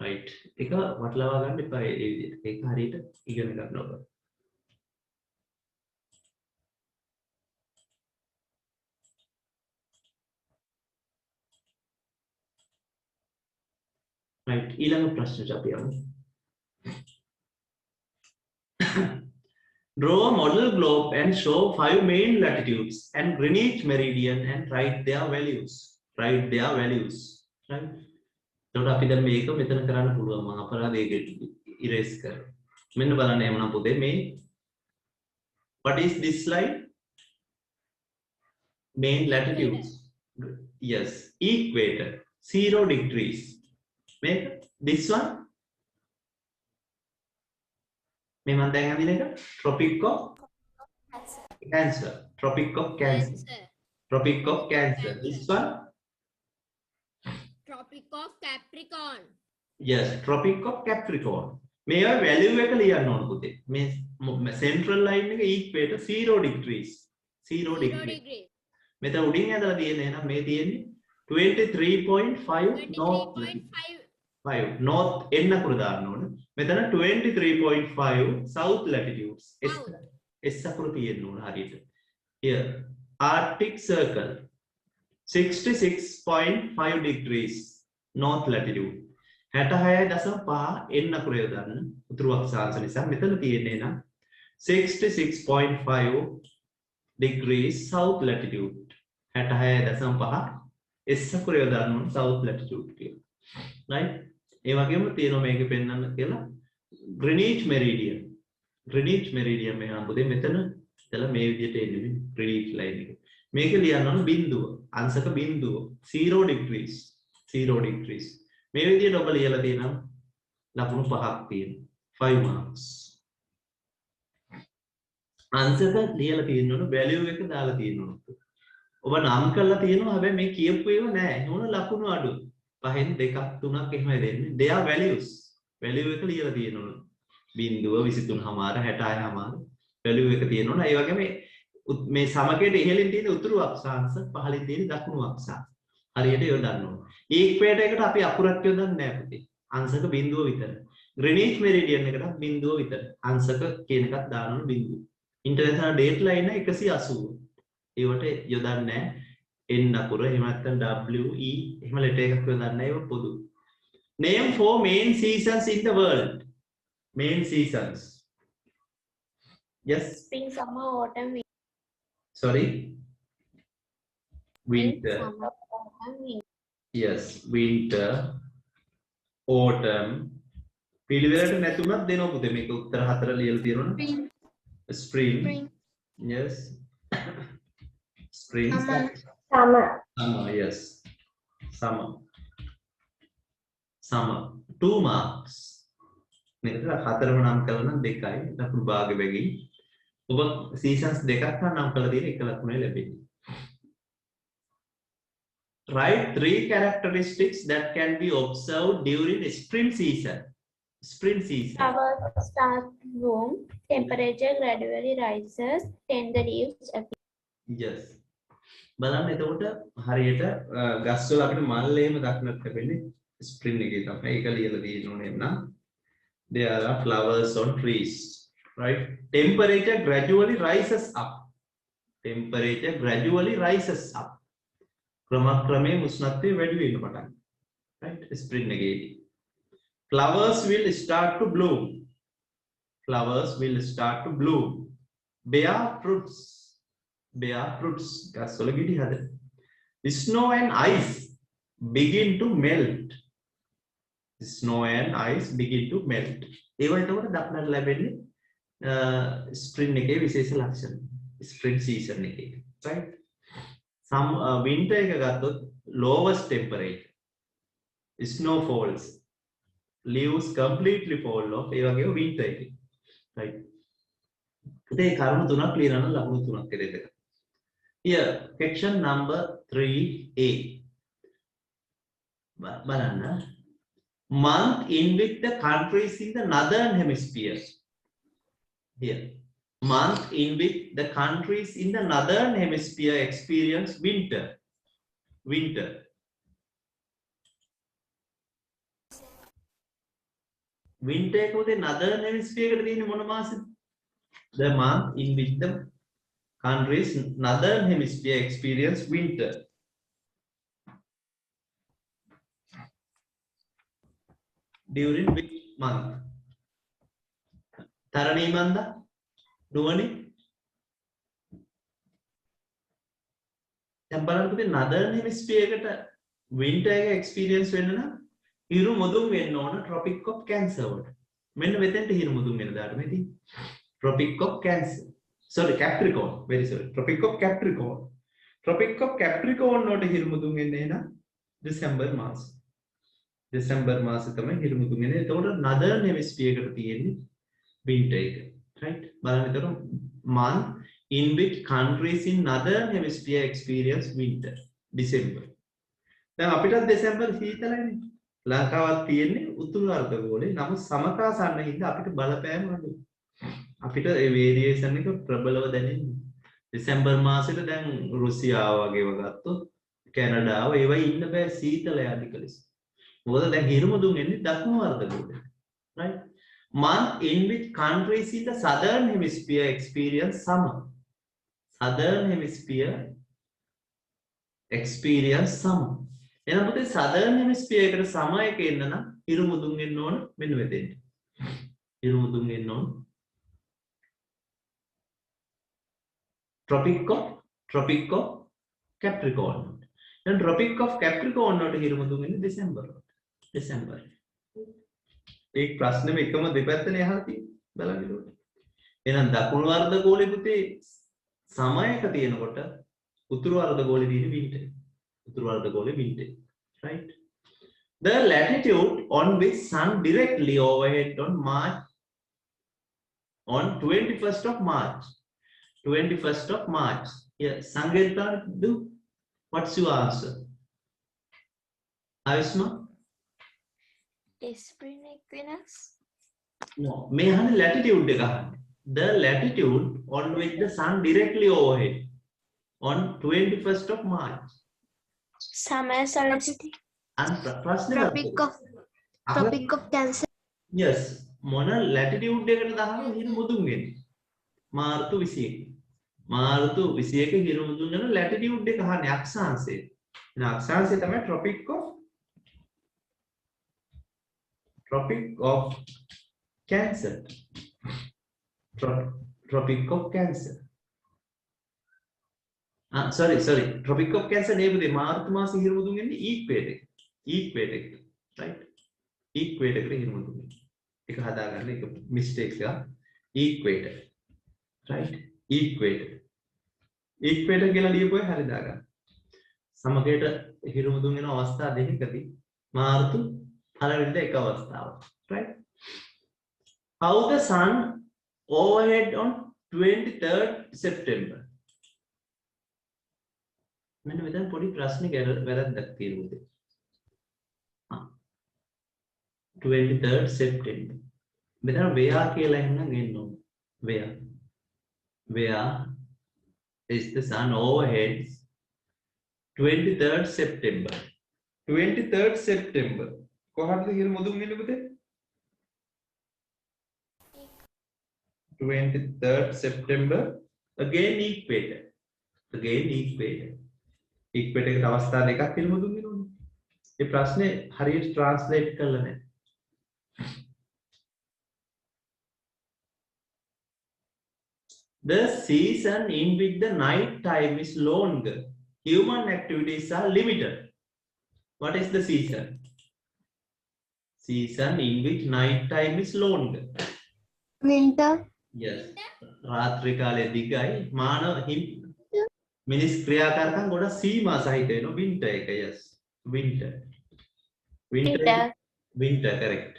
right? ඒක වටලවා ගන්න එපා ඒ විදිහට. ඒක හරියට ඉගෙන ගන්න ඕන. right? ඊළඟ ප්‍රශ්නට අපි යමු. Draw a model globe and show 5 main latitudes and Greenwich meridian and write their values. Write their values. Right? එතකොට අපි දැන් මේක මෙතන කරන්න පුළුවන්. මම අපරාධයක erase කරා. මෙන්න බලන්න එමුනම් පුතේ මේ what is this slide? Main latitudes. Yes, equator 0 degrees. Make this one. මේ මම දැන් අඳින එක Tropic of Cancer. Tropic of Cancer. Cancer. Tropic of Cancer. This one. Tropic of Capricorn. Yes, Tropic of Capricorn. මේවා value එක ලියන්න ඕන පුතේ. මේ central line එක equator 0 degrees. 0 0 degree. degree. මෙතන උඩින් ඇදලා තියෙන්නේ එහෙනම් මේ තියෙන්නේ 23.5 north 23.5. north එන්න අකුර දාන්න ඕන. මෙතන 23.5 south latitudes. S අකුර තියෙන්න ඕන හරියට. Here Arctic Circle 66.5 degrees north latitude. 66.5 එන්න අකුර යොදන්න. උතුරු අක්ෂාංශ නිසා මෙතන තියෙන්නේ නම් 66.5 degrees south latitude. 66.5 S අකුර යොදන්න ඕන south latitude කියලා. right? ඒ වගේම තියෙනවා මේකේ පෙන්වන්න කියලා Greenwich meridian. Greenwich meridian මේ අඹුදේ මෙතන ඉතලා මේ විදිහට එන්නේ Greenwich line එක. මේක ලියන්න ඕන බිඳුව. අංශක බිඳුව 0 degrees. 0 degrees. මේ විදිහට ඔබ ලියලා තියෙනවා ලකුණු 5ක් තියෙනවා. 5 marks. අංශක ලියලා තියෙන්න ඕන value එක දාලා තියෙන්න ඕන. ඔබ නම් කරලා තියෙනවා හැබැයි මේ කියපු ඒවා නෑ. එහෙනම් ලකුණු අඩු. 5න් 2ක් 3ක් එහෙමයි දෙන්නේ. they are values. value එක ලියලා තියෙන්න ඕන. බිඳුව 23.5 66.5 value එක තියෙන්න ඕන. ඒ වගේම මේ සමකයට ඉහළින් තියෙන උතුරු අක්ෂාංශ පහළින් තියෙන දකුණු අක්ෂාංශ හරියට යොදන්න ඕන. ඉක්වේටර් එකට අපි අකුරක් යොදන්නේ නැහැ පුතේ. අංශක බිඳුව විතර. Greenwich meridian එකටත් බිඳුව විතර. අංශක කියන එකක් දාන්න ඕන බිඳුව. International date line 180. ඒවට යොදන්නේ නැහැ. N අකුර එහෙම නැත්නම් W E එහෙම ලෙටර් එකක් යොදන්නේ නැහැ. ඒක පොදු. Name 4 main seasons in the world. Main seasons. Yes. Spring, summer, autumn, winter. Sorry. Winter. Summer, autumn, winter. Yes. Winter. Autumn. පිළිවෙලට නැතුණත් දෙනවා පුතේ මේක උත්තර 4 ලියලා තියෙනවනේ. Spring. Yes. Spring. Summer. Summer. Yes. Summer. Summer. 2 marks. මේකට 4ම නම් කළා නම් 2යි. ලකුණු භාග වෙගී. ඔබ seasons දෙකක් නම් කළා තියෙන එක ලකුණේ ලැබෙන්නේ. Write 3 characteristics that can be observed during spring season. Spring season. Flowers start to bloom. Temperature gradually rises. Tender leaves appear. Yes. බලන්න එතකොට හරියට ගස්වල අපිට මල් එහෙම දක්නට ලැබෙන්නේ ස්ප්‍රින් එකේ තමයි. ඒක ලියලා තියෙන්න ඕනේ නම් there are flowers on trees, right? Temperature gradually rises up. Temperature gradually rises up. ක්‍රමක්‍රමයෙන් උෂ්ණත්වය වැඩි වෙන්න පටන් ගන්නවා. right? ස්ප්‍රින් එකේදී. Flowers will start to bloom. Flowers will start to bloom. Bear fruits. Bear fruits. ගස්වල ගෙඩි හදන. Snow and ice begin to melt. Snow and ice begin to melt. ඒවා එතකොට දක්නට ලැබෙන්නේ ස්ප්‍රින් එකේ විශේෂ ලක්ෂණ. ස්ප්‍රින් සීසන් එකේ. right? Winter එක ගත්තොත් lowest temperature. Snow falls. leaves completely fall off ඒ වගේම winter එකේ right ඉතින් ඒ කරුණු තුනක් ලියනවා නම් ලකුණු තුනක් කියලා දෙක here section number 3A බලන්න month in which the countries in the northern hemisphere here month in which the countries in the northern hemisphere experience winter එක උදේ northern hemisphere එකට තියෙන්නේ මොන මාසෙද the month in which the countries northern hemisphere experience winter during which month තරණී මන්දා නුවණි දැන් බලන්න පුතේ northern hemisphere එකට winter එක experience වෙන්න නම් හිරු මුදුන් වෙන්න ඕන tropic of cancer වලට මෙන්න මෙතෙන්ට හිරු මුදුන් වෙන දාට මේ තියෙන්නේ tropic of cancer sorry capricorn very sorry tropic of capricorn වලට හිරු මුදුන් වෙන්නේ නම් දෙසැම්බර් මාසෙ තමයි හිරු මුදුන් වෙන්නේ එතකොට northern hemisphere එකට තියෙන්නේ winter එක right බලන්න එතකොට month in which countries in northern hemisphere experience winter December දැන් අපිට දෙසැම්බර් සීතලයිනේ ලංකාවත් තියෙන්නේ උතුරු අර්ධගෝලයේ නමුත් සමකාසන්න හින්දා අපිට බලපෑම අඩුයි අපිට ඒ වේරියේෂන් එක ප්‍රබලව දැනෙන්නේ දෙසැම්බර් මාසෙට දැන් රුසියාව වගේව ගත්තොත් කැනඩාව ඒවයි ඉන්න බෑ සීතලයි අධික ලෙස මොකද දැන් හිරුමුදුන් එන්නේ දකුණු අර්ධගෝලයේ right month in which countries in the southern hemisphere experience summer southern hemisphere experience summer එහෙනම් පුතේ southern hemisphere එකට summer එක එන්න නම් හිරු මුදුන් එන්න ඕන මෙන්න මෙතෙන්ට හිරු මුදුන් එන්න ඕන tropic of capricorn දැන් tropic of capricorn වලට හිරු මුදුන් එන්නේ දෙසැම්බර් एक प्रश्न में එකම දෙපැත්තනේ අහලා තියෙන්නේ බලන්න ඕනේ එහෙනම් දකුණු අර්ධගෝලයේ පුතේ සමයක තියෙනකොට උතුරු අර්ධගෝලයේ තියෙන winter right the latitude on which sun directly overhead on 21st of March yeah Sangeeta do what's your answer Ayushma spring equinox no may have latitude එක the latitude on which the sun directly overhead on 21st of March summer solstice and Tropic of Cancer. yes මොන latitude එකකට දානවා හිරු මුදුන් වෙන්නේ මාර්තු 21 හිරු මුදුන් වෙන latitude එක අහන්නේ අක්ෂාංශය එන අක්ෂාංශය තමයි tropic of Cancer tropic of Cancer sorry tropic of Cancer නේ මාර්තු මාසෙ හිරු මුදුන් වෙන්නේ equator එක right equator එකට හිරු මුදුන් වෙන්නේ ඒක හදාගන්න ඒක mistake එක equator right equator කියලා ලියපුවා හරි දාගන්න සමගයට හිරු මුදුන් වෙන අවස්ථා දෙකකදී මාර්තු පළවෙනිද එක අවස්ථාවක් right how the sun overhead on 23rd September මෙන්න මෙතන පොඩි ප්‍රශ්නයක් වැරද්දක් තියෙනවා 23rd September මෙතන where කියලා එහෙනම් එන්න ඕනේ where is the sun overheads 23rd September කොහටද හිරු මුදුන් වෙන්නේ පුතේ 23rd September again equator එකට අවස්ථා දෙකක් හිරු මුදුන් වෙනවනේ මේ ප්‍රශ්නේ හරියට ට්‍රාන්ස්ලේට් කරලා නැහැ the season in which the night time is longer human activities are limited what is the season in which night time is longer Winter. yes රාත්‍රී කාලය දිගයි මානව මිනිස් ක්‍රියාකාරකම් ගොඩක් සීමා සහිත වෙනවා winter එක yes winter correct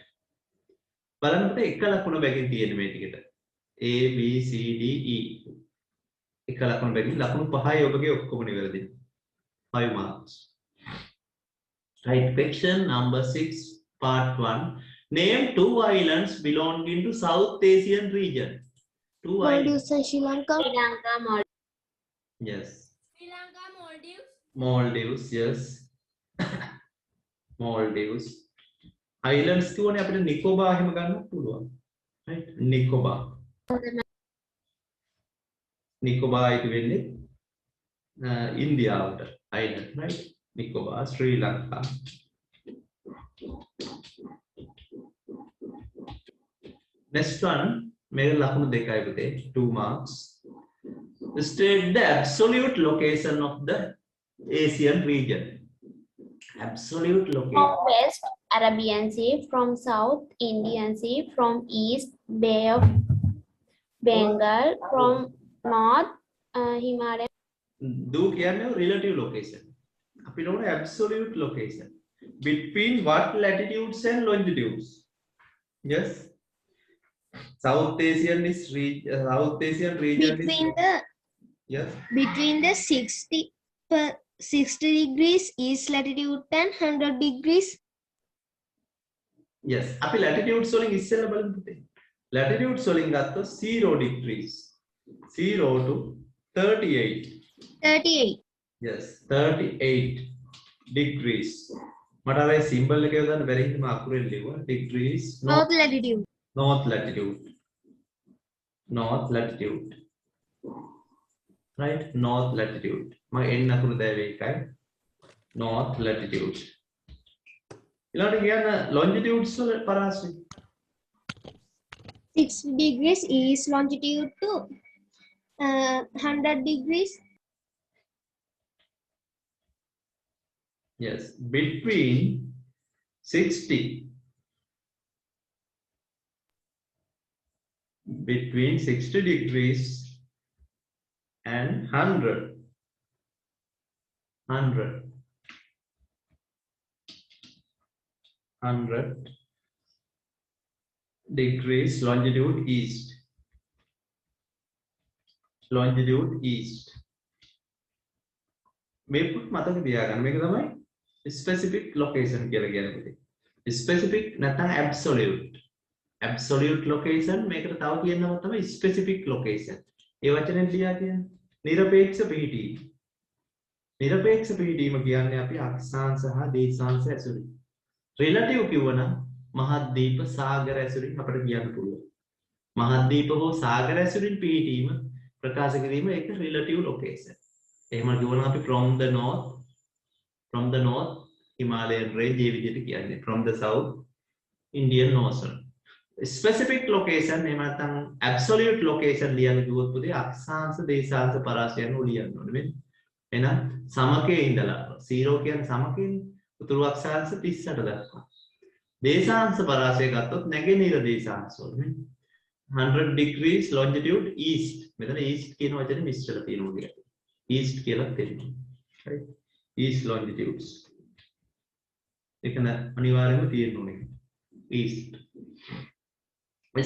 බලන්නකොට එක ලකුණ බැගින් තියෙන මේ ටිකට. A B C D E. එක ලකුණ බැගින් ලකුණු 5යි ඔබගේ ඔක්කොම නිවැරදි. 5 marks. Right, question number 6, part 1. Name 2 islands belonging to South Asian region. 2 islands. Maldives and Sri Lanka. Sri Lanka, Yes. Sri Lanka, Maldives. Maldives, yes. Maldives. Islands කියවනේ අපිට නිකෝබා එහෙම ගන්න පුළුවන්. Right? නිකෝබා. නිකෝබා එක වෙන්නේ ඉන්දියාවට island, right? නිකෝබා, ශ්‍රී ලංකා. Next one, මේක ලකුණු දෙකයි පුතේ, 2 marks. State the absolute location of the Asian region. Absolute location. from West, Arabian Sea, from South, Indian Sea, from East, Bay of Bengal, from North, Himalaya. Do කියන්නේ relative location. අපිට ඕන absolute location. Between what latitudes and longitudes? Yes. South Asian region Between is, the yes. between the 60 degrees east latitude and 100 degrees. Yes. අපි latitudes වලින් ඉස්සෙල්ලා බලමු පුතේ. Latitudes වලින් ගත්තොත් 0 degrees. 0 to 38. 38. Yes, 38 degrees. මට අර symbol එක යොදන්න බැරි හින්දා මම අකුරෙන් ලිව්වා. Degrees North latitude. north latitude. North latitude. Right? North latitude. මම එන්න අකුරු දැවේ එකයි. North latitude. ඊළඟට කියන්න longitudes වල පරාසය. 60 degrees east longitude to 100 degrees. Yes, between 60 degrees and 100 degrees longitude east. Longitude east. මේක මතක තියාගන්න. මේක තමයි specific location කියලා කියන්නේ පුතේ. Specific නැත්නම් absolute. Absolute location මේකට තව කියනවා තමයි specific location. ඒ වචනේ ලියා කියන්නේ නිරපේක්ෂ පිහිටීම. නිරපේක්ෂ පිහිටීම කියන්නේ අපි අක්ෂාංශ සහ දේශාංශ ඇසුරින්. relative කිව්වනම් මහද්වීප සාගර ඇසුරින් අපිට කියන්න පුළුවන්. මහද්වීප හෝ සාගර ඇසුරින් පිහිටීම ප්‍රකාශ කිරීම ඒක relative location. එහෙම කියවනම් අපි from the north Himalayan range ඒ විදිහට කියන්නේ from the south Indian Ocean. Specific location එහෙම නැත්නම් absolute location ලියන්න කිව්වොත් පුතේ අක්ෂාංශ දේශාංශ පරාසයන් ලියන්න ඕනේ මෙන්න. එහෙනම් සමකයේ ඉඳලා 0 කියන්නේ සමකයනේ. උතුරු අක්ෂාංශ 38 දක්වා. දේශාංශ පරාසය ගත්තොත් නැගෙනහිර දේශාංශ වල නේ. 100 degrees longitude east. මෙතන east කියන වචනේ මිශ්‍ර තියෙනවා කියලා. east කියලා තියෙනවා. right? East longitudes. ඒක අනිවාර්යයෙන්ම තියෙන්න ඕනේ. east.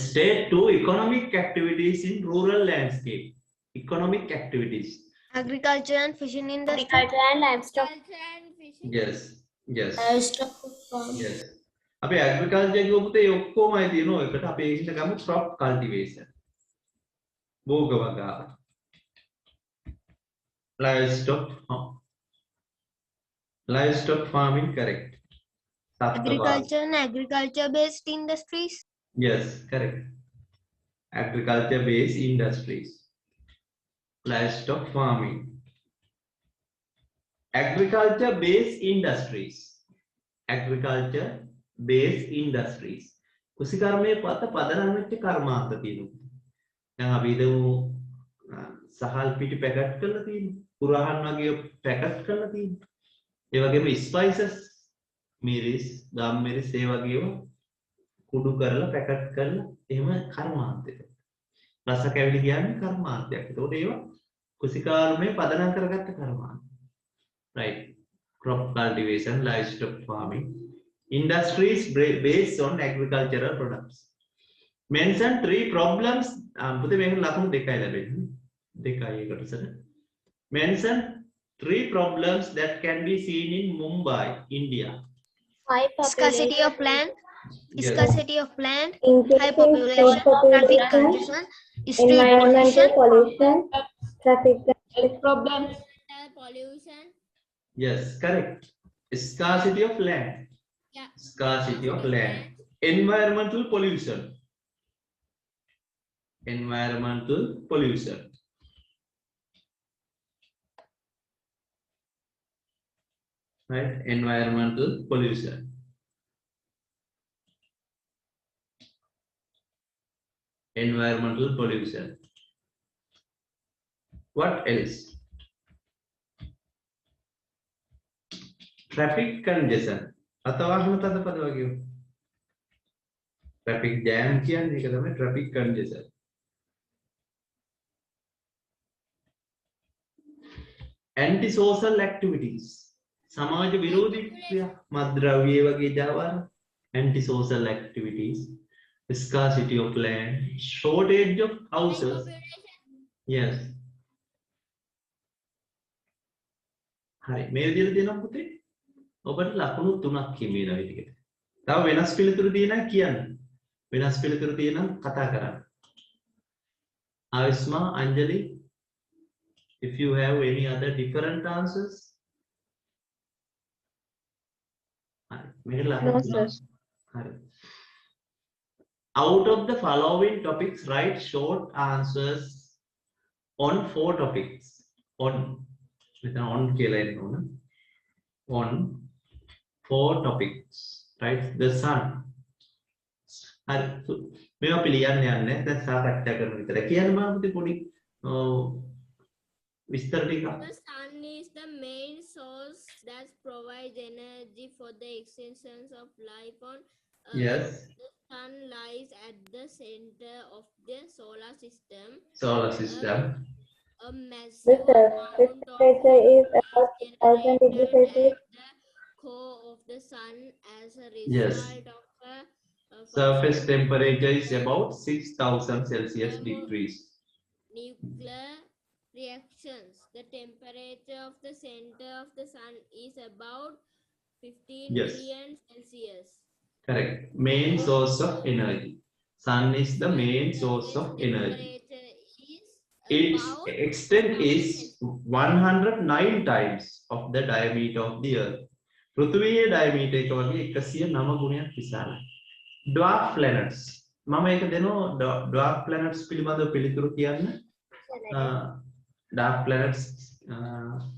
State 2 economic activities in rural landscape. Economic activities. Agriculture and fishing industry. Agriculture and livestock. Culture and fishing. Yes. Yes. Livestock farm. Yes. අපේ agriculture කියවපුතේ ඔක්කොමයි තියෙනවා. එකට අපි ඒකට ගමු crop cultivation. භෝග වගාව. Livestock farming, correct. Agriculture and agriculture based industries. Yes, correct. Agriculture based industries. Livestock farming. Agriculture based industries. Agriculture based industries. කුසිකර්මයේ පත පදනම් වෙච්ච කර්මාන්ත තියෙනවා. දැන් අපි හිතමු සහල් පිටි පැකට් කරලා තියෙනවා. කුරහන් වගේ පැකට් කරලා තියෙනවා. ඒ වගේම ස්පයිසස් මිරිස්, ගම් මිරිස් ඒ වගේම කුඩු කරලා පැකට් කරලා එහෙම කර්මාන්තයක. රස කැවිලි කියන්නේ කර්මාන්තයක්. ඒතකොට ඒවා කුසිකාර්මයේ පදනම් කරගත්ත කර්මාන්ත. Right. Crop cultivation, livestock farming. Industries based on agricultural products. mention 3 problems. පුතේ මේක ලකුණු දෙකයි ලැබෙන්නේ. දෙකයි එකට සර. Mention 3 problems that can be seen in Mumbai, India. High Scarcity of population, land, Yes. scarcity of land, high Increasing population, road traffic population, congestion, street environmental pollution, pollution, traffic problems. Environmental pollution. Yes, correct. Scarcity of land. Yeah. Scarcity of land. Environmental pollution. Environmental pollution. Right? Environmental pollution. Environmental pollution. What else? Traffic congestion. අතවා හම තද පද වගේ. Traffic jam කියන්නේ ඒක තමයි traffic congestion. Antisocial activities. සමාජ විරෝධී ක්‍රියා මත්ද්‍රව්‍ය වගේ ජාවාර. Antisocial activities. Scarcity of land. Shortage of houses. Yes. හරි මේ විදිහට දෙනවා පුතේ. ඔබට ලකුණු 3ක් හිමිනවා විදිහට. තව වෙනස් පිළිතුරු තියෙනවා කියන්න. වෙනස් පිළිතුරු තියෙනවා කතා කරන්න. Avisma, Anjali, if you have any other different answers. හරි මේකට ලකුණු 3ක්. හරි. Out of the following topics, write short answers on 4 topics. On කියලා එන්න ඕන. On 4 topics. Right? The sun. හරි. මේවා පිළියන්න යන්නේ. දැන් සාකච්ඡා කරන විතර. කියන්න බෑ පොඩි විස්තර ටික. The sun is the main source that provides energy for the existence of life on Earth. Yes. The sun lies at the center of the solar system. Solar system. A massive The amount surface of temperature is heat about 1000 degrees generated Celsius. at the core of the sun as a Yes. result of Surface temperature is about 6000 Celsius degrees. nuclear reactions. The temperature of the center of the sun is about 15 Yes. million Celsius. Correct. Main source of energy. Sun is the main source of energy. Temperature is Its about extent is 109 times of the diameter of the earth. පෘථිවියේ diameter එක වගේ 109 ගුණයක් විශාලයි. Dwarf planets. මම ඒක දෙනවා dwarf planets පිළිබඳව පිළිතුරු කියන්න. Dwarf planets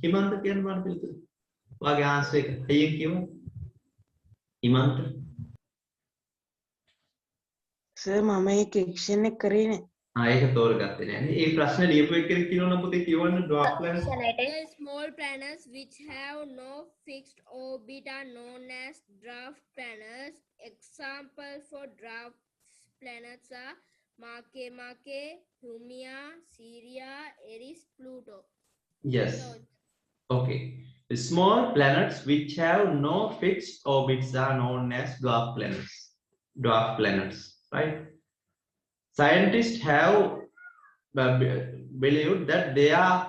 හිමන්ත කියන්න බලන්න පිළිතුරු. ඔයාගේ answer එක හයියෙන් කියමු. හිමන්ත. Sir, mama ek action ek करे ने. ඒක තෝරගත්තේ නෑනේ. ඒ ප්‍රශ්න ලියපු එක්කෙනෙක් කියනවා පුතේ කියවන්න dwarf planets. the small planets which have no fixed orbit are known as dwarf planets. Examples for dwarf planets are Makemake, Haumea, Syria, Eris, Pluto. Yes. Okay. The small planets which have no fixed orbits are known as dwarf planets. Dwarf planets, right? Scientists have believed that there are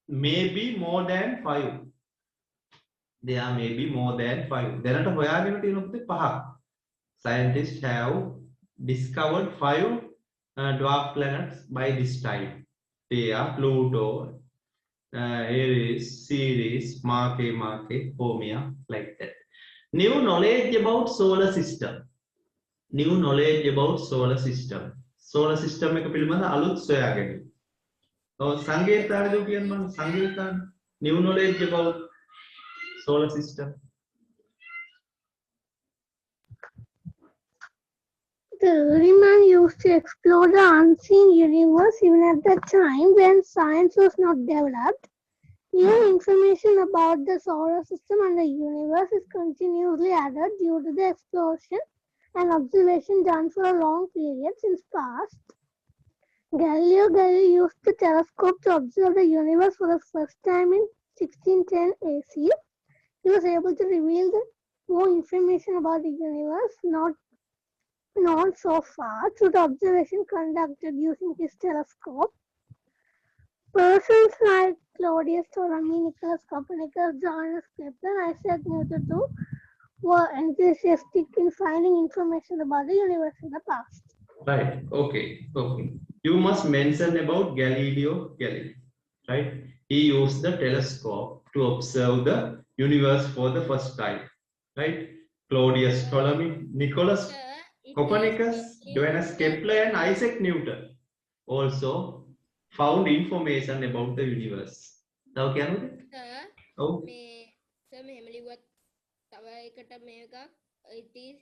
maybe more than 5. There are maybe more than 5. දැනට හොයාගෙන තියෙන පුතේ 5ක්. Scientists have discovered 5 dwarf planets by this time. They are Pluto, Eris, Ceres, Makemake, Haumea, like that. New knowledge about solar system. New knowledge about solar system. Solar system එක පිළිබඳ අලුත් සොයා ගැනීම. ඔව් සංකේතාවද කියන්න මම සංකේතාන. New knowledge about solar system. The early man used to explore the unseen universe even at the time when science was not developed. New information about the solar system and the universe is continuously added due to the exploration and observation done for a long period since past. Galileo Galilei used the telescope to observe the universe for the first time in 1610 AC. He was able to reveal more information about the universe not known so far through the observation conducted using his telescope. Persons like Claudius Ptolemy, Nicholas Copernicus, Johannes Kepler, and Isaac Newton too were enthusiastic in finding information about the universe in the past. Right. Okay. Okay. You must mention about Galileo Galilei. Right. He used the telescope to observe the universe for the first time. Right. Claudius Ptolemy, Nicholas Sir, it Copernicus, is Johannes Kepler, and Isaac Newton also found information about the universe. Now, can you? Sir, Oh, sir, මෙහෙම ලිව්වත් තව එකට මේක it is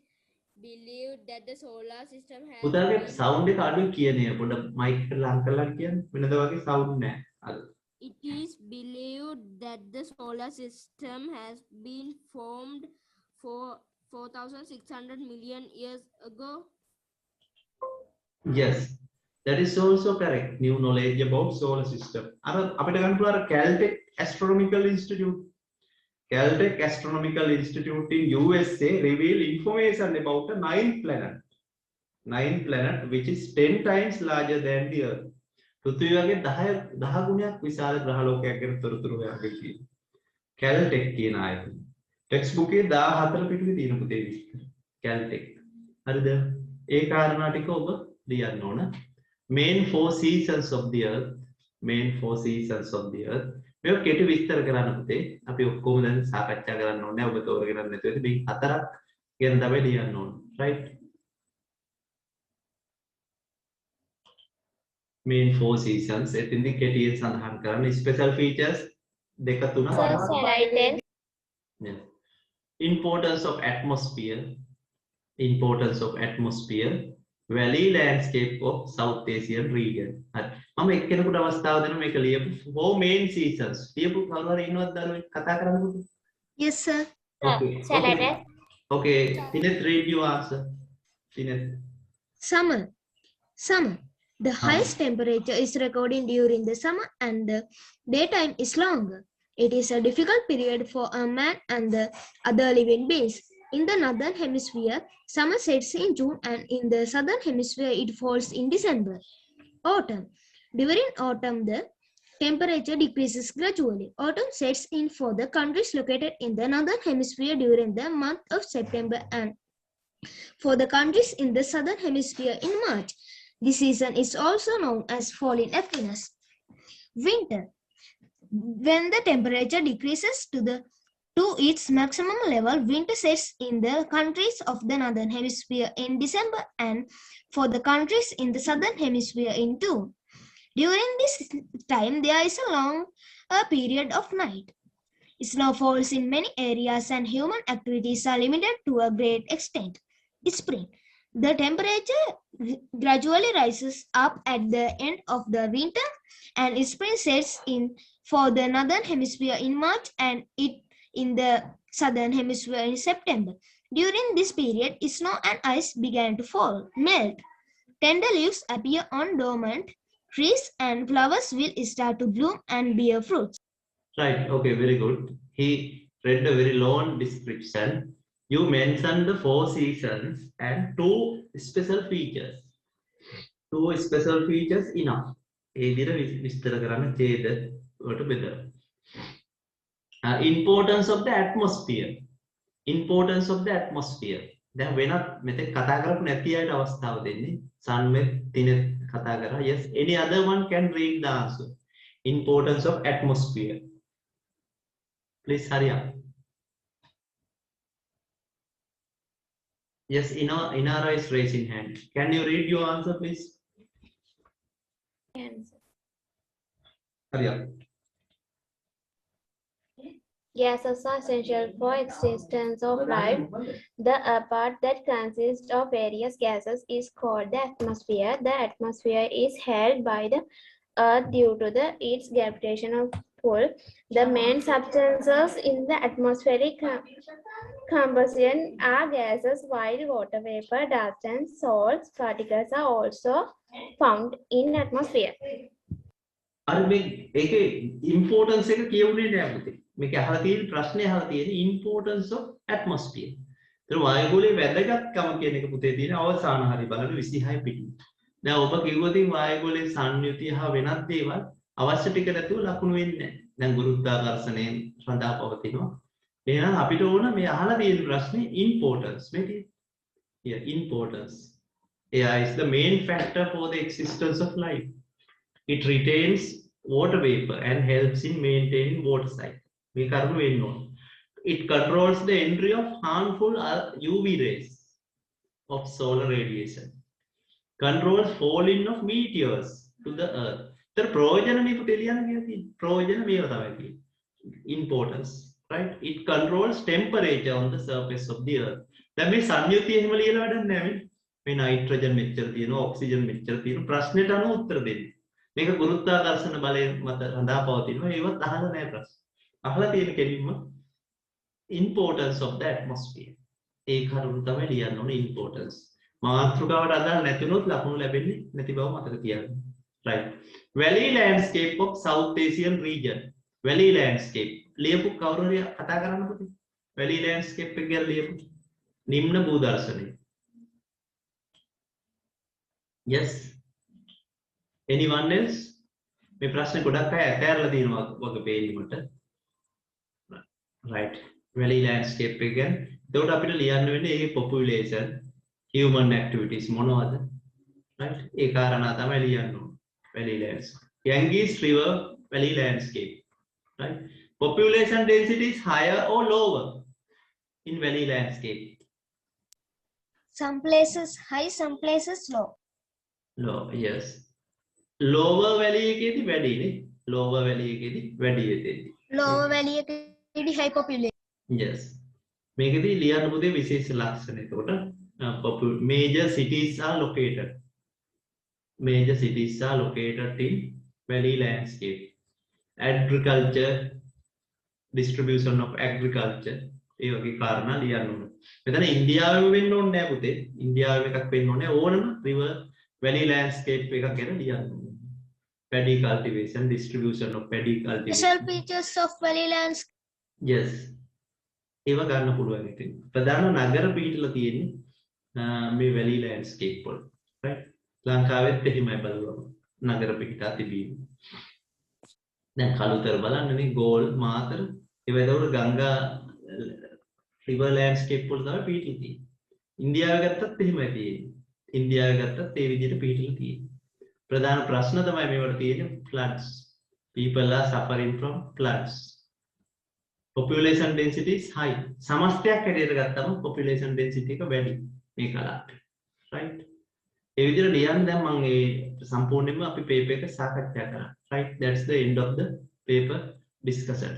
believed that the solar system has පුතාගේ been- sound එක අඩුයි කියන්නේ පොඩ mic එක ලං කරලා කියන්න. වෙනද වගේ sound නැහැ. අද. It is believed that the solar system has been formed for 4,600 million years ago. Yes, that is also correct. New knowledge about solar system. අර අපිට ගන්න පුළුවන් අර Caltech Astronomical Institute. Caltech Astronomical Institute in USA reveal information about a ninth planet. Ninth planet which is 10 times larger than the Earth. පෘථිවි වගේ 10 ගුණයක් විශාල ග්‍රහ ලෝකයක් ගැන තොරතුරු හොයන්නේ කියන. Caltech කියන ආයතන. ටෙක්ස්ට් බුක් එකේ 14 පිටුවේ තියෙන පුතේ විස්තර. Caltech. හරිද? ඒ කාරණා ටික ඔබ ලියන්න ඕන. Main 4 seasons of the earth. Main 4 seasons of the earth. මේක කෙටි විස්තර කරන්න පුතේ. අපි ඔක්කොම දැන් සාකච්ඡා කරන්න ඕනේ. ඔබ තෝරගෙන නැතුව ඉතින් මේ හතරක් ගැන තමයි ලියන්න ඕන. Right? Main 4 seasons. එතින්දි කෙටියෙන් සඳහන් කරන්න special features දෙක තුනක්. Sir, slide 10. Yes. Importance of atmosphere. Importance of atmosphere. Valley landscape of South Asian region. මම එක්කෙනෙකුට අවස්ථාව දෙනවා මේක ලියපු 4 main seasons. ලියපු කවුරු හරි ඉන්නවද දරුවෝ කතා කරන්නකෝ? Yes, sir. Okay. Slide 10. Okay. Tineth, read your answer. Tineth. Summer. Summer. The highest temperature is recorded during the summer and the daytime is longer. It is a difficult period for a man and the other living beings. In the northern hemisphere, summer sets in June and in the southern hemisphere, it falls in December. Autumn. During autumn, the temperature decreases gradually. Autumn sets in for the countries located in the northern hemisphere during the month of September and for the countries in the southern hemisphere in March. This season is also known as fall in equinox. Winter. When the temperature decreases to its maximum level, winter sets in the countries of the northern hemisphere in December and for the countries in the southern hemisphere in June. During this time, there is a long period of night. Snow falls in many areas and human activities are limited to a great extent. Spring. The temperature gradually rises up at the end of the winter and spring sets in for the northern hemisphere in March and it in the southern hemisphere in September. During this period, snow and ice began to fall, melt. Tender leaves appear on dormant trees and flowers will start to bloom and bear fruits. Right. Okay. Very good. He read a very long description. You mentioned the 4 seasons and 2 special features. 2 special features enough. ඒ විදිහට විස්තර කරන්න ඡේද වලට බෙදලා. Importance of the atmosphere. Importance of the atmosphere. දැන් වෙනත් මෙතෙක් කතා කරපු නැති අයට අවස්ථාව දෙන්නේ. සන්මෙත් තිනෙත් කතා කරා. Yes, any other one can read the answer. Importance of atmosphere. Please hurry up. Yes, Inara is raising hand. Can you read your answer, please? Hurry up. Gases are essential for existence of life. The part that consists of various gases is called the atmosphere. The atmosphere is held by the Earth due to its gravitational pull. The main substances in the atmospheric composition are gases, while water vapor, dust, and salts particles are also found in atmosphere. අර මේ ඒකේ importance එක කියුනේ නෑ පුතේ. මේක අහලා තියෙන ප්‍රශ්නේ අහලා තියෙන්නේ importance of atmosphere. ඒතර වායුගෝලයේ වැදගත්කම කියන එක පුතේ තියෙන අවසාන හරිය බලන්න 26 පිටු. දැන් ඔබ කිව්වොත් වායුගෝලයේ සංයුතිය හා වෙනත් දේවල් අවශ්‍ය ටික නැතුව ලකුණු වෙන්නේ නැහැ. දැන් ගුරුත්වාකර්ෂණයෙන් රඳා පවතිනවා. එහෙනම් අපිට ඕන මේ අහලා තියෙන ප්‍රශ්නේ importance මේ තියෙන්නේ. Yeah, importance. Air is the main factor for the existence of life. It retains water vapor and helps in maintaining water cycle. මේ කරුණ වෙන්න ඕන. It controls the entry of harmful UV rays of solar radiation. Controls falling of meteors to the earth. तर ප්‍රයෝජන මේ පුතේ ලියන්න කියලා තියෙනවා. ප්‍රයෝජන මේව තමයි තියෙන්නේ. Importance, right? It controls temperature on the surface of the earth. දැන් මේ සංයුතිය එහෙම ලියලා වැඩක් නැහැ මේ නයිට්‍රජන් මෙච්චර තියෙනවා, ඔක්සිජන් මෙච්චර තියෙනවා. ප්‍රශ්නෙට අනුව උත්තර දෙන්න. මේක ගුරුත්වාකර්ෂණ බලයෙන් මත රඳා පවතිනවා. ඒවත් අහලා නැහැ ප්‍රශ්න. අහලා තියෙන කෙලින්ම importance of the atmosphere. ඒ කරුණ තමයි ලියන්න ඕනේ importance. මාතෘකාවට අදාළ නැති වුණොත් ලකුණු ලැබෙන්නේ නැති බව මතක තියාගන්න. Right. Valley landscape of South Asian region. Valley landscape. ලියපු කවුරු හරි කතා කරන්න පුතේ. Valley landscape එක ගැන ලියපු. නිම්න භූදර්ශනය. Yes. Anyone else? මේ ප්‍රශ්න ගොඩක් අය ඇතෑරලා තියෙනවා වගේ පේන්නේ මට. Right. Valley landscape එක ගැන. එතකොට අපිට ලියන්න වෙන්නේ ඒකේ population, human activities මොනවද? Right. ඒ කාරණා තමයි ලියන්න ඕනේ. Valley landscape. Ganges River valley landscape. Right. Population density is higher or lower in valley landscape? Some places high, some places low. Low, yes. Lower valley එකේදී වැඩි නේ. Lower valley එකේදී වැඩි එතෙන්දී. Lower valley එකේදී high population. Yes. මේකෙදී ලියන්න පුතේ විශේෂ ලක්ෂණ. එතකොට major cities are located. Major cities are located in valley landscape. Agriculture, distribution of agriculture. ඒ වගේ කාරණා ලියන්න ඕනේ. මෙතන ඉන්දියාවෙම වෙන්න ඕනේ නැහැ පුතේ. ඉන්දියාවෙම එකක් වෙන්න ඕනේ. ඕනම river valley landscape එකක් ගැන ලියන්න ඕනේ. Paddy cultivation, distribution of paddy cultivation. Special features of valley landscape. Yes. ඒව ගන්න පුළුවන් ඉතින්. ප්‍රධාන නගර පිහිටලා තියෙන්නේ මේ valley landscape වල. Right? ලංකාවෙත් එහෙමයි බලුවම. නගර පිහිටා තිබීම. දැන් කළුතර බලන්නනේ ගෝල් මාතර ඒව එතකොට ගංගා river landscape වල තමයි පිහිටලා තියෙන්නේ. ඉන්දියාව ගත්තත් එහෙමයි තියෙන්නේ. ඉන්දියාව ගත්තත් ඒ විදිහට පිහිටලා තියෙන්නේ. ප්‍රධාන ප්‍රශ්න තමයි මේවට තියෙන්නේ floods. People are suffering from floods. Population density is high. සමස්තයක් හැටියට ගත්තම population density එක වැඩි මේ කලාපේ. Right? ඒ විදිහට ලියන්න දැන් මම ඒ සම්පූර්ණයෙන්ම අපි paper එක සාකච්ඡා කරා. Right? That's the end of the paper discussion.